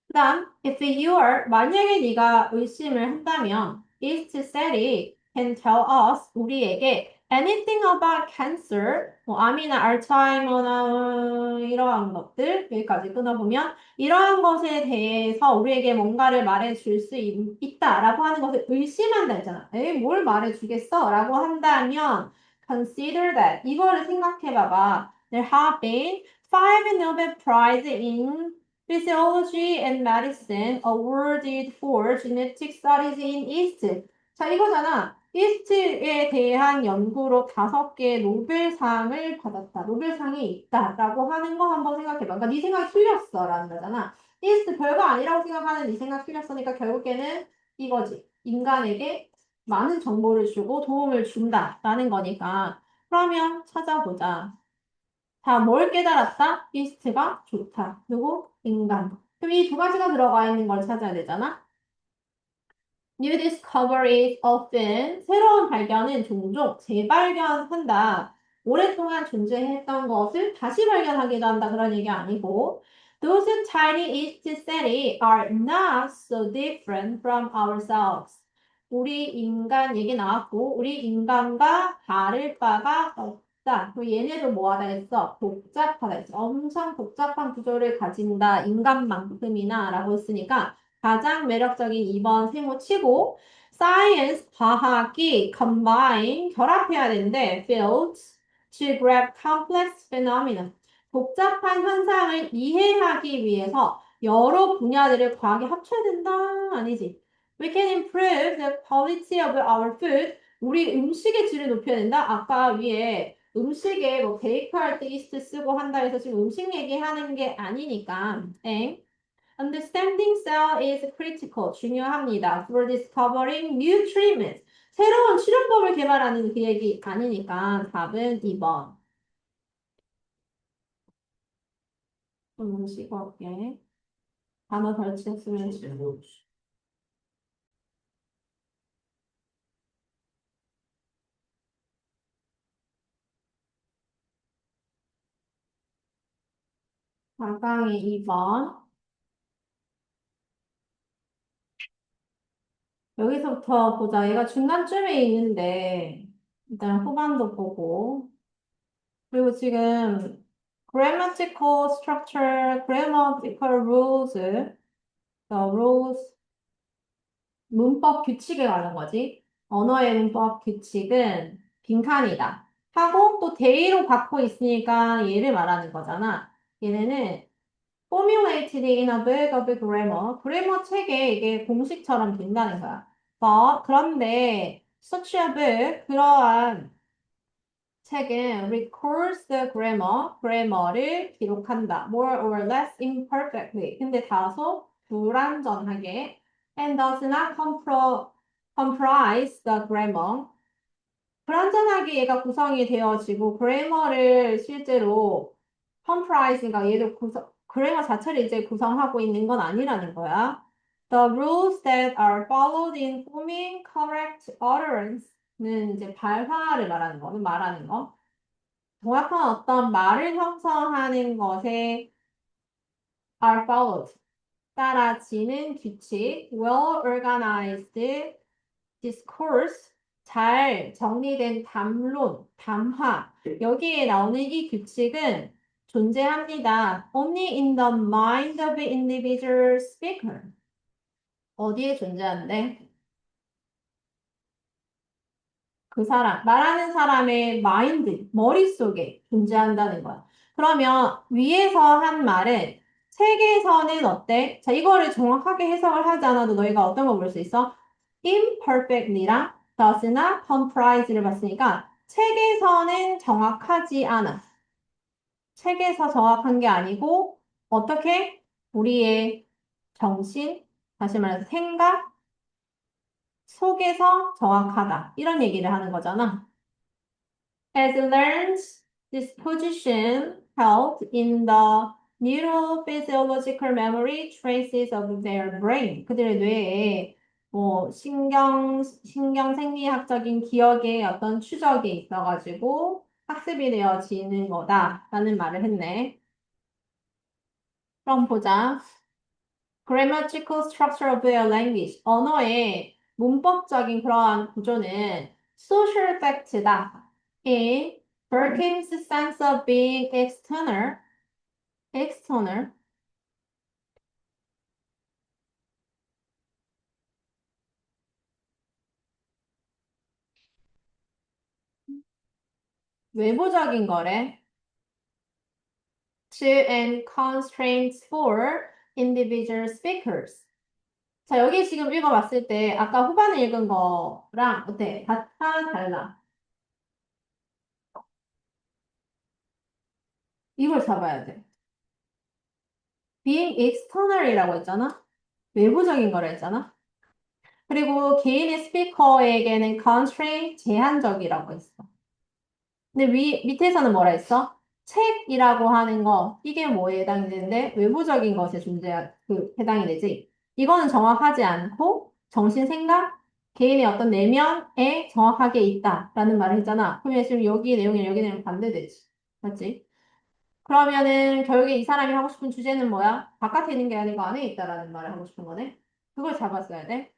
그다음, if you are, 만약에 네가 의심을 한다면, is to study can tell us, 우리에게 anything about cancer, 뭐 암이나 알츠하이머나 이러한 것들, 여기까지 끊어보면 이러한 것에 대해서 우리에게 뭔가를 말해줄 수 있다라고 하는 것을 의심한다 했잖아. 에이, 뭘 말해주겠어? 라고 한다면 consider that, 이거를 생각해봐봐. There have been 5 Nobel Prize in Physiology and Medicine awarded for genetic studies in yeast. 자, 이거잖아. yeast에 대한 연구로 5개의 노벨상을 받았다. 노벨상이 있다라고 하는 거 한번 생각해봐. 그러니까 네 생각이 틀렸어라는 거잖아. yeast 별거 아니라고 생각하는 네 생각 틀렸으니까 결국에는 이거지. 인간에게 많은 정보를 주고 도움을 준다라는 거니까. 그러면 찾아보자. 자, 뭘 깨달았다? 이스트가 좋다. 그리고 인간. 그럼 이 두 가지가 들어가 있는 걸 찾아야 되잖아. New discoveries often, 새로운 발견은 종종 재발견한다. 오랫동안 존재했던 것을 다시 발견하기도 한다. 그런 얘기 아니고. Those tiny east city are not so different from ourselves. 우리 인간 얘기 나왔고, 우리 인간과 다를 바가 없다. 그리고 얘네도 뭐하다 했어? 복잡하다 했어. 엄청 복잡한 구조를 가진다. 인간만큼이나 라고 했으니까 가장 매력적인 2번 세모 치고 science, 과학이 combine, 결합해야 되는데 fields to grab complex phenomena. 복잡한 현상을 이해하기 위해서 여러 분야들을 과학에 합쳐야 된다. 아니지. We can improve the quality of our food. 우리 음식의 질을 높여야 된다. 아까 위에 음식에 뭐 베이크할 때 이스트 쓰고 한다 해서 지금 음식 얘기하는 게 아니니까. 엥? Understanding cell is critical. 중요합니다. For discovering new treatments. 새로운 치료법을 개발하는 그 얘기 아니니까 답은 2번. 쉬고 올게. 단어 덜 쳤으면 그리고 가강이 2번. 여기서부터 보자. 얘가 중간쯤에 있는데 일단 후반도 보고 그리고 지금 grammatical structure, grammatical rules, the rules 문법 규칙에 관한 거지. 언어의 문법 규칙은 빈칸이다. 하고 또 대의로 받고 있으니까 얘를 말하는 거잖아. 얘네는 formulated in a book of grammar. 그래머 책에 이게 공식처럼 된다는 거야. 그런데 such a book, 그러한 책은 records the grammar, grammar를 기록한다. more or less imperfectly. 근데 다소 불완전하게 and does not comprise the grammar. 불완전하게 얘가 구성이 되어지고 그래머를 실제로 comprise, 그러니까 얘를 그래머 자체를 이제 구성하고 있는 건 아니라는 거야. The rules that are followed in forming correct utterance는 이제 발화를 말하는 거. 정확한 어떤 말을 형성하는 것에 are followed. 따라지는 규칙, well organized discourse, 잘 정리된 담론, 담화. 여기에 나오는 이 규칙은 존재합니다. Only in the mind of an individual speaker. 어디에 존재하는데? 그 사람, 말하는 사람의 마인드, 머릿속에 존재한다는 거야. 그러면 위에서 한 말은 책에서는 어때? 자, 이거를 정확하게 해석을 하지 않아도 너희가 어떤 거 볼 수 있어? imperfectly랑 does not comprise를 봤으니까 책에서는 정확하지 않아. 책에서 정확한 게 아니고 어떻게? 우리의 정신, 다시 말해서 생각 속에서 정확하다. 이런 얘기를 하는 거잖아. As learned disposition held in the neurophysiological memory traces of their brain. 그들의 뇌에 뭐 신경 생리학적인 기억의 어떤 추적이 있어가지고 학습이 되어지는 거다라는 말을 했네. 그럼 보자. grammatical structure of their language. 언어의 문법적인 그러한 구조는 social fact다. in Durkheim's sense of being external, 외부적인 거래. to and constraints for individual speakers. 자, 여기 지금 읽어봤을 때 아까 후반에 읽은 거랑 어때? 같아, 달라? 이걸 잡아야 돼. being external이라고 했잖아? 외부적인 거라 했잖아? 그리고 개인의 스피커에게는 constraint, 제한적이라고 했어. 근데 밑에서는 뭐라 했어? 책이라고 하는 거, 이게 뭐에 해당이 되는데, 외부적인 것에 해당이 되지. 이거는 정확하지 않고, 정신 생각, 개인의 어떤 내면에 정확하게 있다라는 말을 했잖아. 그러면 지금 여기 내용 반대되지. 맞지? 그러면은 결국에 이 사람이 하고 싶은 주제는 뭐야? 바깥에 있는 게 아니고 안에 있다라는 말을 하고 싶은 거네. 그걸 잡았어야 돼.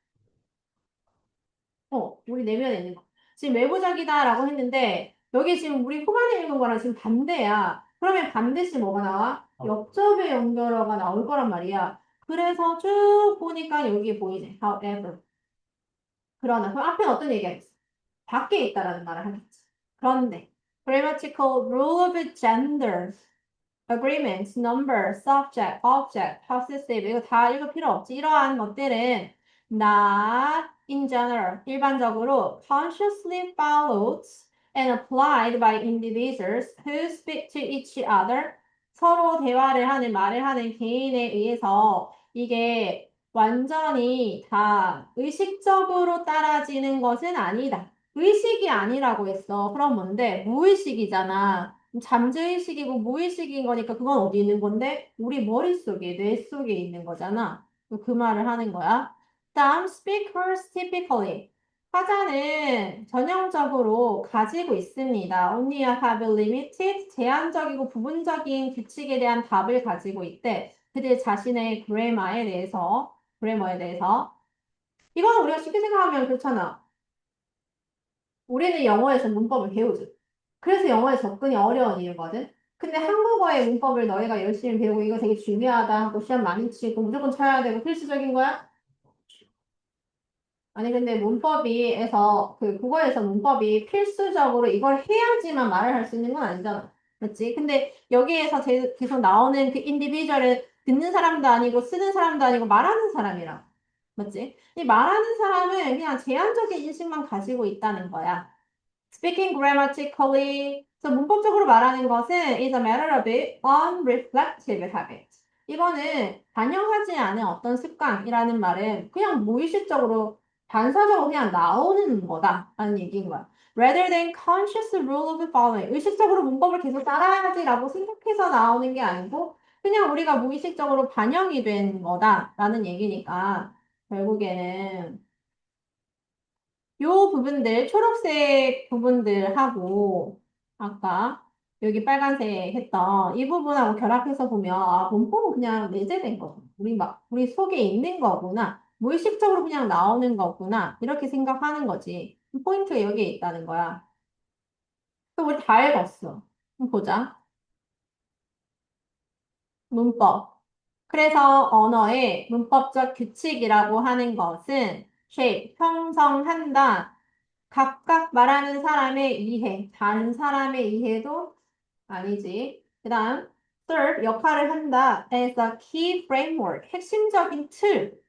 우리 내면에 있는 거. 지금 외부적이다라고 했는데, 여기 지금 우리 후반에 읽은 거랑 지금 반대야. 그러면 반드시 뭐가 나와? 역접의 연결어가 나올 거란 말이야. 그래서 쭉 보니까 여기 보이네. however. 그러나, 그럼 앞에 어떤 얘기하겠어? 밖에 있다라는 말을 하겠지. 그런데, grammatical rule of gender. agreement, number, subject, object, possessive 이거 다 읽을 필요 없지. 이러한 것들은 not in general, 일반적으로 consciously followed and applied by individuals who speak to each other. 서로 대화를 하는, 말을 하는 개인에 의해서 이게 완전히 다 의식적으로 따라지는 것은 아니다. 의식이 아니라고 했어. 그럼 뭔데? 무의식이잖아. 잠재의식이고 무의식인 거니까 그건 어디 있는 건데? 우리 머릿속에, 뇌 속에 있는 거잖아. 그 말을 하는 거야. 다음, speakers typically. 화자는 전형적으로 가지고 있습니다. Only have limited, 제한적이고 부분적인 규칙에 대한 답을 가지고 있대. 그들 자신의 그래머에 대해서. 이건 우리가 쉽게 생각하면 그렇잖아. 우리는 영어에서 문법을 배우죠. 그래서 영어에 접근이 어려운 이유거든. 근데 한국어의 문법을 너희가 열심히 배우고 이거 되게 중요하다 하고 시험 많이 치고 무조건 쳐야 되고 필수적인 거야? 아니 근데 국어에서 문법이 필수적으로 이걸 해야지만 말을 할 수 있는 건 아니잖아. 맞지? 근데 여기에서 계속 나오는 그 인디비주얼은 듣는 사람도 아니고 쓰는 사람도 아니고 말하는 사람이라. 맞지? 이 말하는 사람은 그냥 제한적인 인식만 가지고 있다는 거야. Speaking grammatically, 그래서 문법적으로 말하는 것은 is a matter of unreflective habit. 이거는 반영하지 않은 어떤 습관이라는 말은 그냥 무의식적으로 반사적으로 그냥 나오는 거다라는 얘기인 거야. Rather than conscious rule of following. 의식적으로 문법을 계속 따라야지라고 생각해서 나오는 게 아니고 그냥 우리가 무의식적으로 반영이 된 거다라는 얘기니까 결국에는 요 부분들, 초록색 부분들하고, 아까 여기 빨간색 했던 이 부분하고 결합해서 보면, 아, 문법은 그냥 내재된 거구나. 우리 속에 있는 거구나. 무의식적으로 그냥 나오는 거구나. 이렇게 생각하는 거지. 포인트가 여기에 있다는 거야. 또 우리 다 읽었어. 한번 보자. 문법. 그래서 언어의 문법적 규칙이라고 하는 것은 shape, 형성한다. 각각 말하는 사람의 이해, 다른 사람의 이해도 아니지. 그 다음, serve, 역할을 한다. as a key framework, 핵심적인 틀.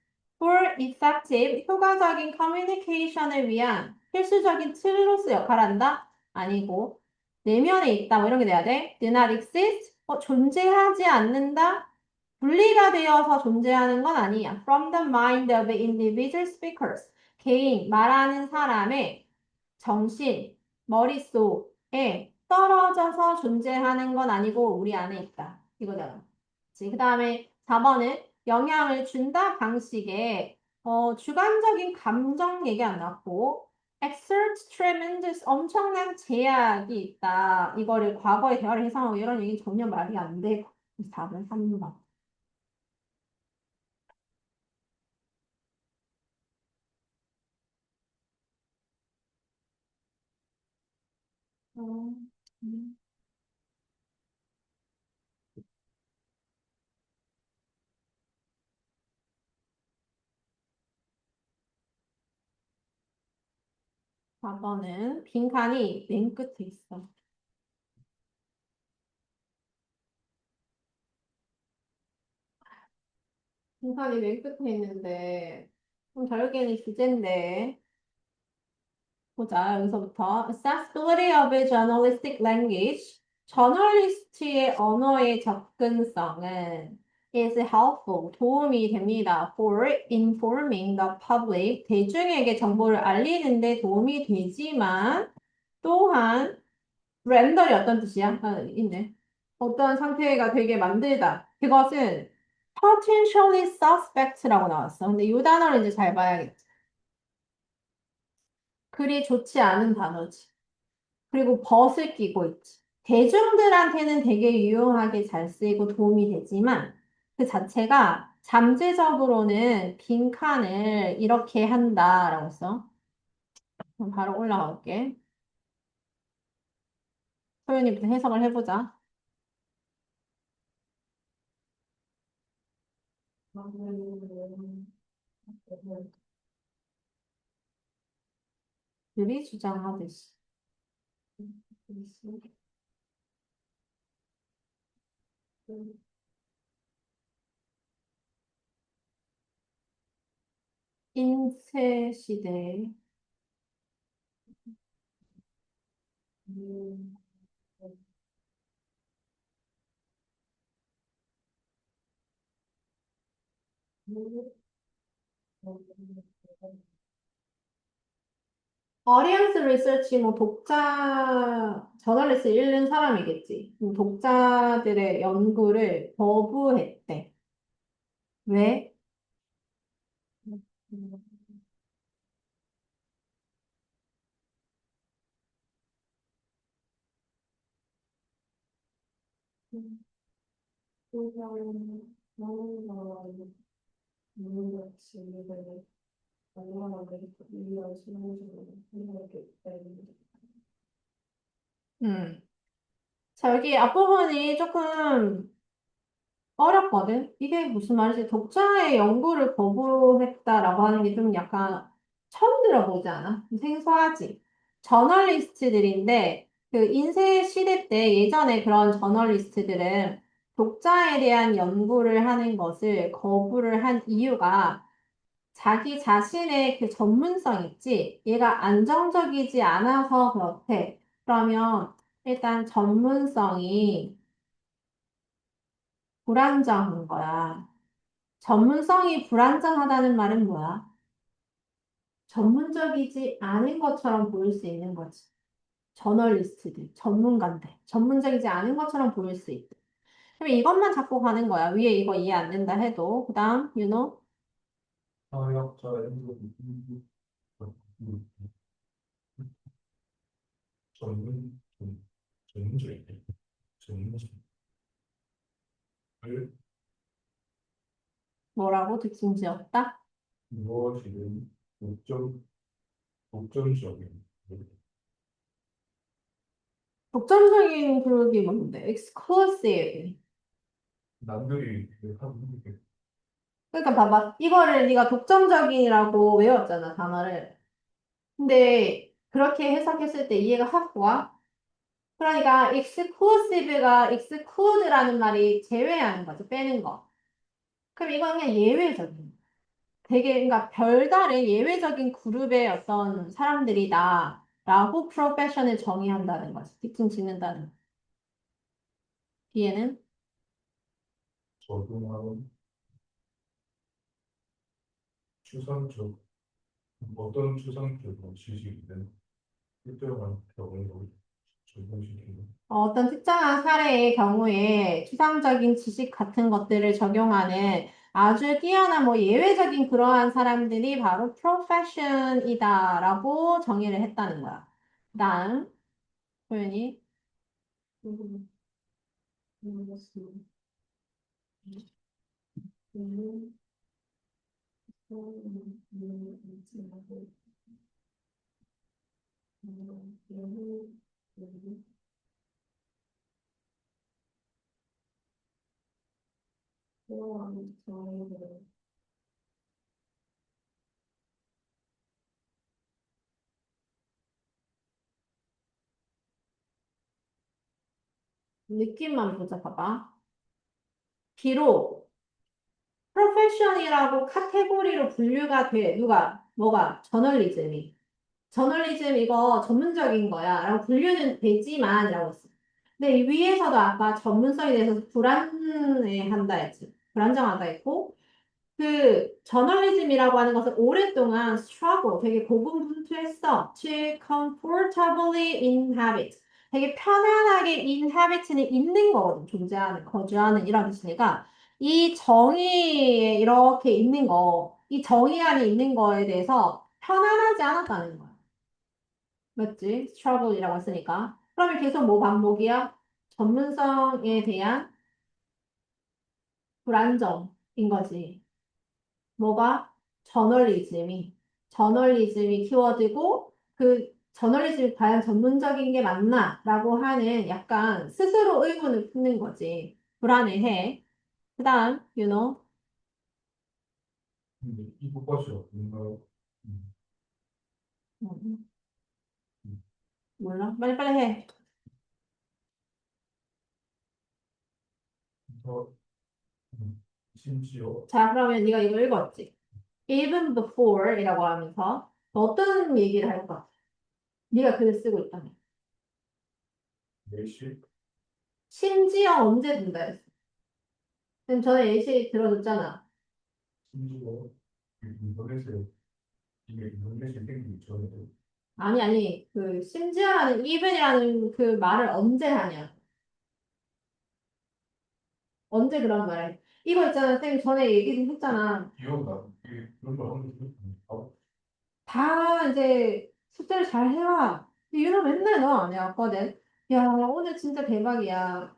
for effective, 효과적인 커뮤니케이션을 위한 필수적인 틀로서 역할한다? 아니고, 내면에 있다. 뭐 이런 게 돼야 돼. do not exist, 존재하지 않는다? 분리가 되어서 존재하는 건 아니야. from the mind of individual speakers. 개인, 말하는 사람의 정신, 머릿속에 떨어져서 존재하는 건 아니고 우리 안에 있다. 이거잖아. 있지. 그 다음에 4번은 영향을 준다 방식에 주관적인 감정 얘기 안 나왔고 exert tremendous 엄청난 제약이 있다. 이거를 과거의 대화를 해석하고 이런 얘기 전혀 말이 안 되고 4번 3번. 음. 4번은 빈칸이 맨 끝에 있어. 빈칸이 맨 끝에 있는데 좀 다르게는 주제인데 보자, 여기서부터. Accessibility of a journalistic language. 저널리스트의 언어의 접근성은 is helpful. 도움이 됩니다. For informing the public. 대중에게 정보를 알리는데 도움이 되지만 또한 렌더리 어떤 뜻이야? 아, 있네. 어떤 상태가 되게 만들다. 그것은 potentially suspect라고 나왔어. 근데 이 단어를 이제 잘 봐야겠지. 그리 좋지 않은 단어지. 그리고 벗을 끼고 있지. 대중들한테는 되게 유용하게 잘 쓰이고 도움이 되지만 그 자체가 잠재적으로는 빈칸을 이렇게 한다라고 써. 그럼 바로 올라갈게. 소연이부터 해석을 해보자. 들이 주장하듯이. 인쇄 시대. 어리언스 리서치 뭐 독자 저널리스트 읽는 사람이겠지. 독자들의 연구를 거부했대. 왜? 음. 자, 여기 앞부분이 조금 어렵거든? 이게 무슨 말이지? 독자의 연구를 거부했다라고 하는 게 좀 약간 처음 들어보지 않아? 생소하지? 저널리스트들인데, 그 인쇄 시대 때 예전에 그런 저널리스트들은 독자에 대한 연구를 하는 것을 거부를 한 이유가 자기 자신의 그 전문성 있지? 얘가 안정적이지 않아서 그렇대. 그러면 일단 전문성이 불안정한 거야. 전문성이 불안정하다는 말은 뭐야? 전문적이지 않은 것처럼 보일 수 있는 거지. 저널리스트들, 전문가인데, 전문적이지 않은 것처럼 보일 수 있다. 그럼 이것만 잡고 가는 거야. 위에 이거 이해 안 된다 해도. 그 다음, 사역자의 전문 전문적인 전문적을 뭐라고 특징 지었다? 무엇이든 독점적인 독점적인 그룹이 뭔데? exclusive. 남들이 하는 게 그러니까 봐봐. 이거를 네가 독점적이라고 외웠잖아, 단어를. 근데 그렇게 해석했을 때 이해가 확 와. 그러니까 exclusive가 exclude라는 말이 제외하는 거죠. 빼는 거. 그럼 이건 그냥 예외적인. 되게 그러니까 별다른 예외적인 그룹의 어떤 사람들이다라고 프로페션을 정의한다는 거지. 특징 짓는다는 거. 뒤에는 적용하는 추상적 어떤 추상적인 지식이든 특정한 경우로 적용시키는. 어떤 특정한 사례의 경우에 추상적인 지식 같은 것들을 적용하는 아주 뛰어난 뭐 예외적인 그러한 사람들이 바로 profession이다라고 정의를 했다는 거야. 그다음 표현이 느낌만 보자 봐봐. 비록 프로페셔널이라고 카테고리로 분류가 돼. 누가? 뭐가? 저널리즘이. 저널리즘 이거 전문적인 거야. 라고 분류는 되지만, 이라고 했어. 근데 이 위에서도 아까 전문성에 대해서 불안해한다 했지. 불안정하다 했고, 그 저널리즘이라고 하는 것은 오랫동안 struggle, 되게 고군분투했어. To comfortably inhabit. 되게 편안하게 inhabit는 있는 거거든. 존재하는, 거주하는 이런 뜻이니까 이 정의에 이렇게 있는 거, 이 정의 안에 있는 거에 대해서 편안하지 않았다는 거야. 맞지? struggle이라고 했으니까. 그러면 계속 뭐 반복이야? 전문성에 대한 불안정인 거지. 뭐가? 저널리즘이 키워드고, 그 저널리즘이 과연 전문적인 게 맞나? 라고 하는 약간 스스로 의문을 품는 거지. 불안해해. 그 다음, 근데 이것이 없는가요? 음, 음, 음. 몰라? 빨리빨리 해. 더, 심지어 자, 그러면 네가 이거 읽었지? Even before 이라고 하면서 어떤 얘기를 할 것 같아? 네가 글을 쓰고 있다면. 4시, 심지어 언제 된다 했어? 그럼 전에 예시 들어줬잖아. 심지어 인터넷에 이게 인터넷이 생기기 전에도 아니, 그, 심지어라는 even이라는 그 말을 언제 하냐? 언제 그런 말을 해? 이거 있잖아, 쌤 전에 얘기 좀 했잖아. 기억나. 이게 그런 걸 하는 게 다 이제 숙제를 잘 해와. 윤호 맨날 너 안 해왔거든? 야, 오늘 진짜 대박이야.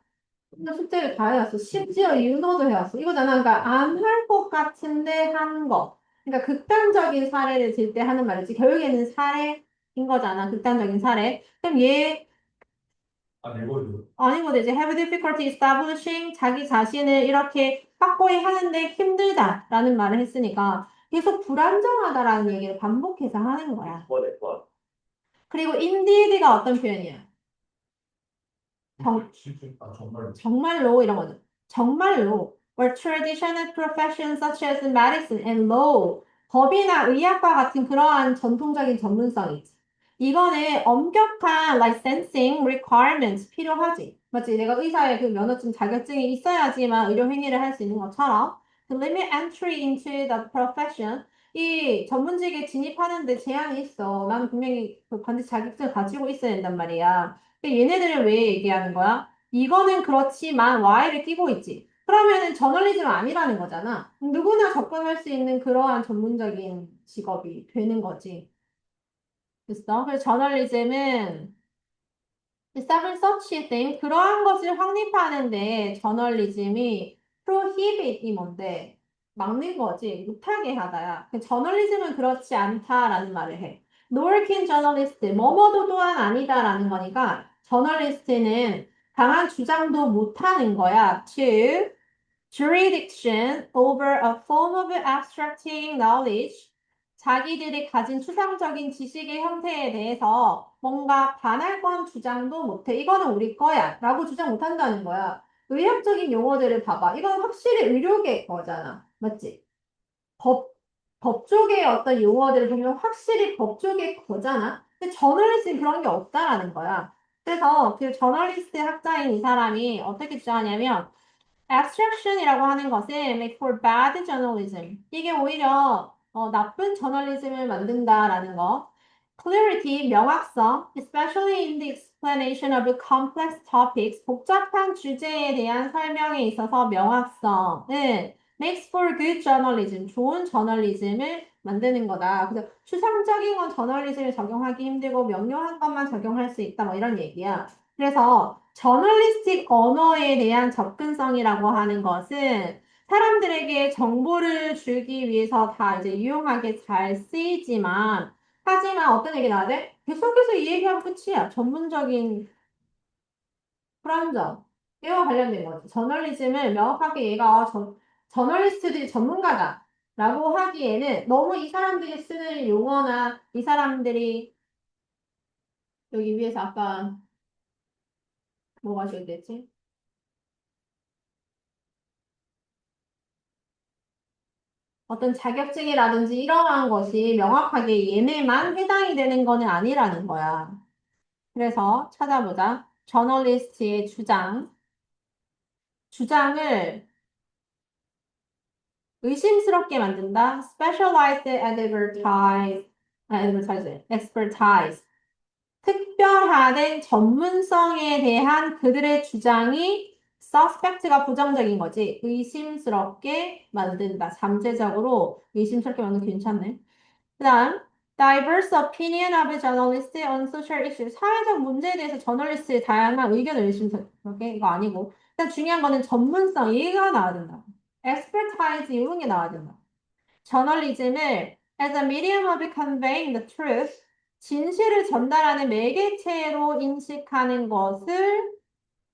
나 숙제를 다 해왔어. 심지어 윤호도 해왔어. 이거잖아. 그러니까 안 할 것 같은데 한 거. 그러니까 극단적인 사례를 들 때 하는 말이지. 결국에는 사례인 거잖아. 극단적인 사례. 그럼 얘 안 읽어도 아니고 이제 have difficulty establishing 자기 자신을 이렇게 확고히 하는데 힘들다라는 말을 했으니까 계속 불안정하다라는 얘기를 반복해서 하는 거야. 그리고 indeed가 어떤 표현이야? 진짜 정말 정말로 이런 거죠. 정말로 or traditional professions such as medicine and law 법이나 의학과 같은 그러한 전통적인 전문성이지. 이거는 엄격한 licensing requirements 필요하지. 맞지? 내가 의사의 그 면허증 자격증이 있어야지만 의료 행위를 할 수 있는 것처럼 to limit entry into the profession 이 전문직에 진입하는데 제한이 있어. 나는 분명히 그 반드시 자격증을 가지고 있어야 된단 말이야. 근데 얘네들은 왜 얘기하는 거야? 이거는 그렇지만 Y를 끼고 있지. 그러면은 저널리즘 아니라는 거잖아. 누구나 접근할 수 있는 그러한 전문적인 직업이 되는 거지. 됐어? 그래서 저널리즘은 establish such thing 그러한 것을 확립하는데 저널리즘이 prohibit이 뭔데? 막는 거지. 못하게 하다야. 저널리즘은 그렇지 않다라는 말을 해. nor can journalist 뭐뭐도 또한 아니다라는 거니까 저널리스트는 강한 주장도 못하는 거야. to jurisdiction over a form of abstracting knowledge. 자기들이 가진 추상적인 지식의 형태에 대해서 뭔가 반할권 주장도 못해. 이거는 우리 거야. 라고 주장 못한다는 거야. 의학적인 용어들을 봐봐. 이건 확실히 의료계 거잖아. 맞지? 법, 법 쪽의 어떤 용어들을 보면 확실히 법 쪽의 거잖아. 근데 저널리스트는 그런 게 없다라는 거야. 그래서 그 저널리스트 학자인 이 사람이 어떻게 주장하냐면 abstraction이라고 하는 것은 make for bad journalism. 이게 오히려 나쁜 저널리즘을 만든다라는 거. clarity, 명확성, especially in the explanation of complex topics, 복잡한 주제에 대한 설명에 있어서 명확성은 makes for good journalism, 좋은 저널리즘을 만드는 거다. 그래서 추상적인 건 저널리즘에 적용하기 힘들고 명료한 것만 적용할 수 있다. 뭐 이런 얘기야. 그래서 저널리스틱 언어에 대한 접근성이라고 하는 것은 사람들에게 정보를 주기 위해서 다 이제 유용하게 잘 쓰이지만 하지만 어떤 얘기 나와야 돼? 계속해서 이 얘기하면 끝이야. 전문적인 불안정. 이와 관련된 거지. 저널리즘을 명확하게 얘가 저널리스트들이 전문가다. 라고 하기에는 너무 이 사람들이 쓰는 용어나 이 사람들이 여기 위에서 아까 뭐가 줘야 되지? 어떤 자격증이라든지 이러한 것이 명확하게 얘네만 해당이 되는 거는 아니라는 거야. 그래서 찾아보자. 저널리스트의 주장을 의심스럽게 만든다. Specialized expertise. 특별화된 전문성에 대한 그들의 주장이 suspect가 부정적인 거지. 의심스럽게 만든다. 잠재적으로 의심스럽게 만들면 괜찮네. 그 다음, diverse opinion of journalists on social issues. 사회적 문제에 대해서 저널리스트의 다양한 의견을 의심스럽게 이거 아니고. 일단 중요한 거는 전문성, 얘가 나와야 된다. expertise 이런 게 나와야 된다. 저널리즘을 as a medium of conveying the truth, 진실을 전달하는 매개체로 인식하는 것을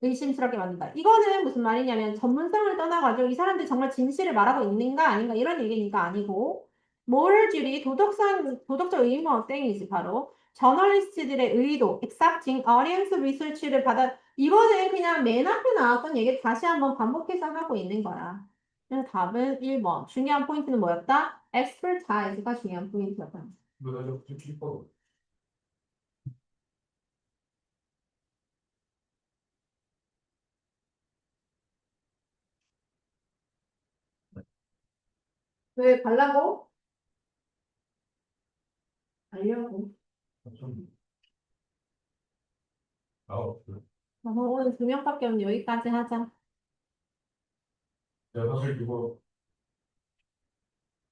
의심스럽게 만든다. 이거는 무슨 말이냐면 전문성을 떠나가지고 이 사람들이 정말 진실을 말하고 있는가 아닌가 이런 얘기니까 아니고 morality, 도덕적 의무 땡이지 바로 저널리스트들의 의도, accepting audience research를 받아 이거는 그냥 맨 앞에 나왔던 얘기 다시 한번 반복해서 하고 있는 거야. 그래서 답은 1번. 중요한 포인트는 뭐였다? expertise가 중요한 포인트였다. 이거 나 좀 기뻐. 왜 발라고? 알려고. 좀 아우 오늘 두 명밖에 없는데 여기까지 하자. 내가 사실 이거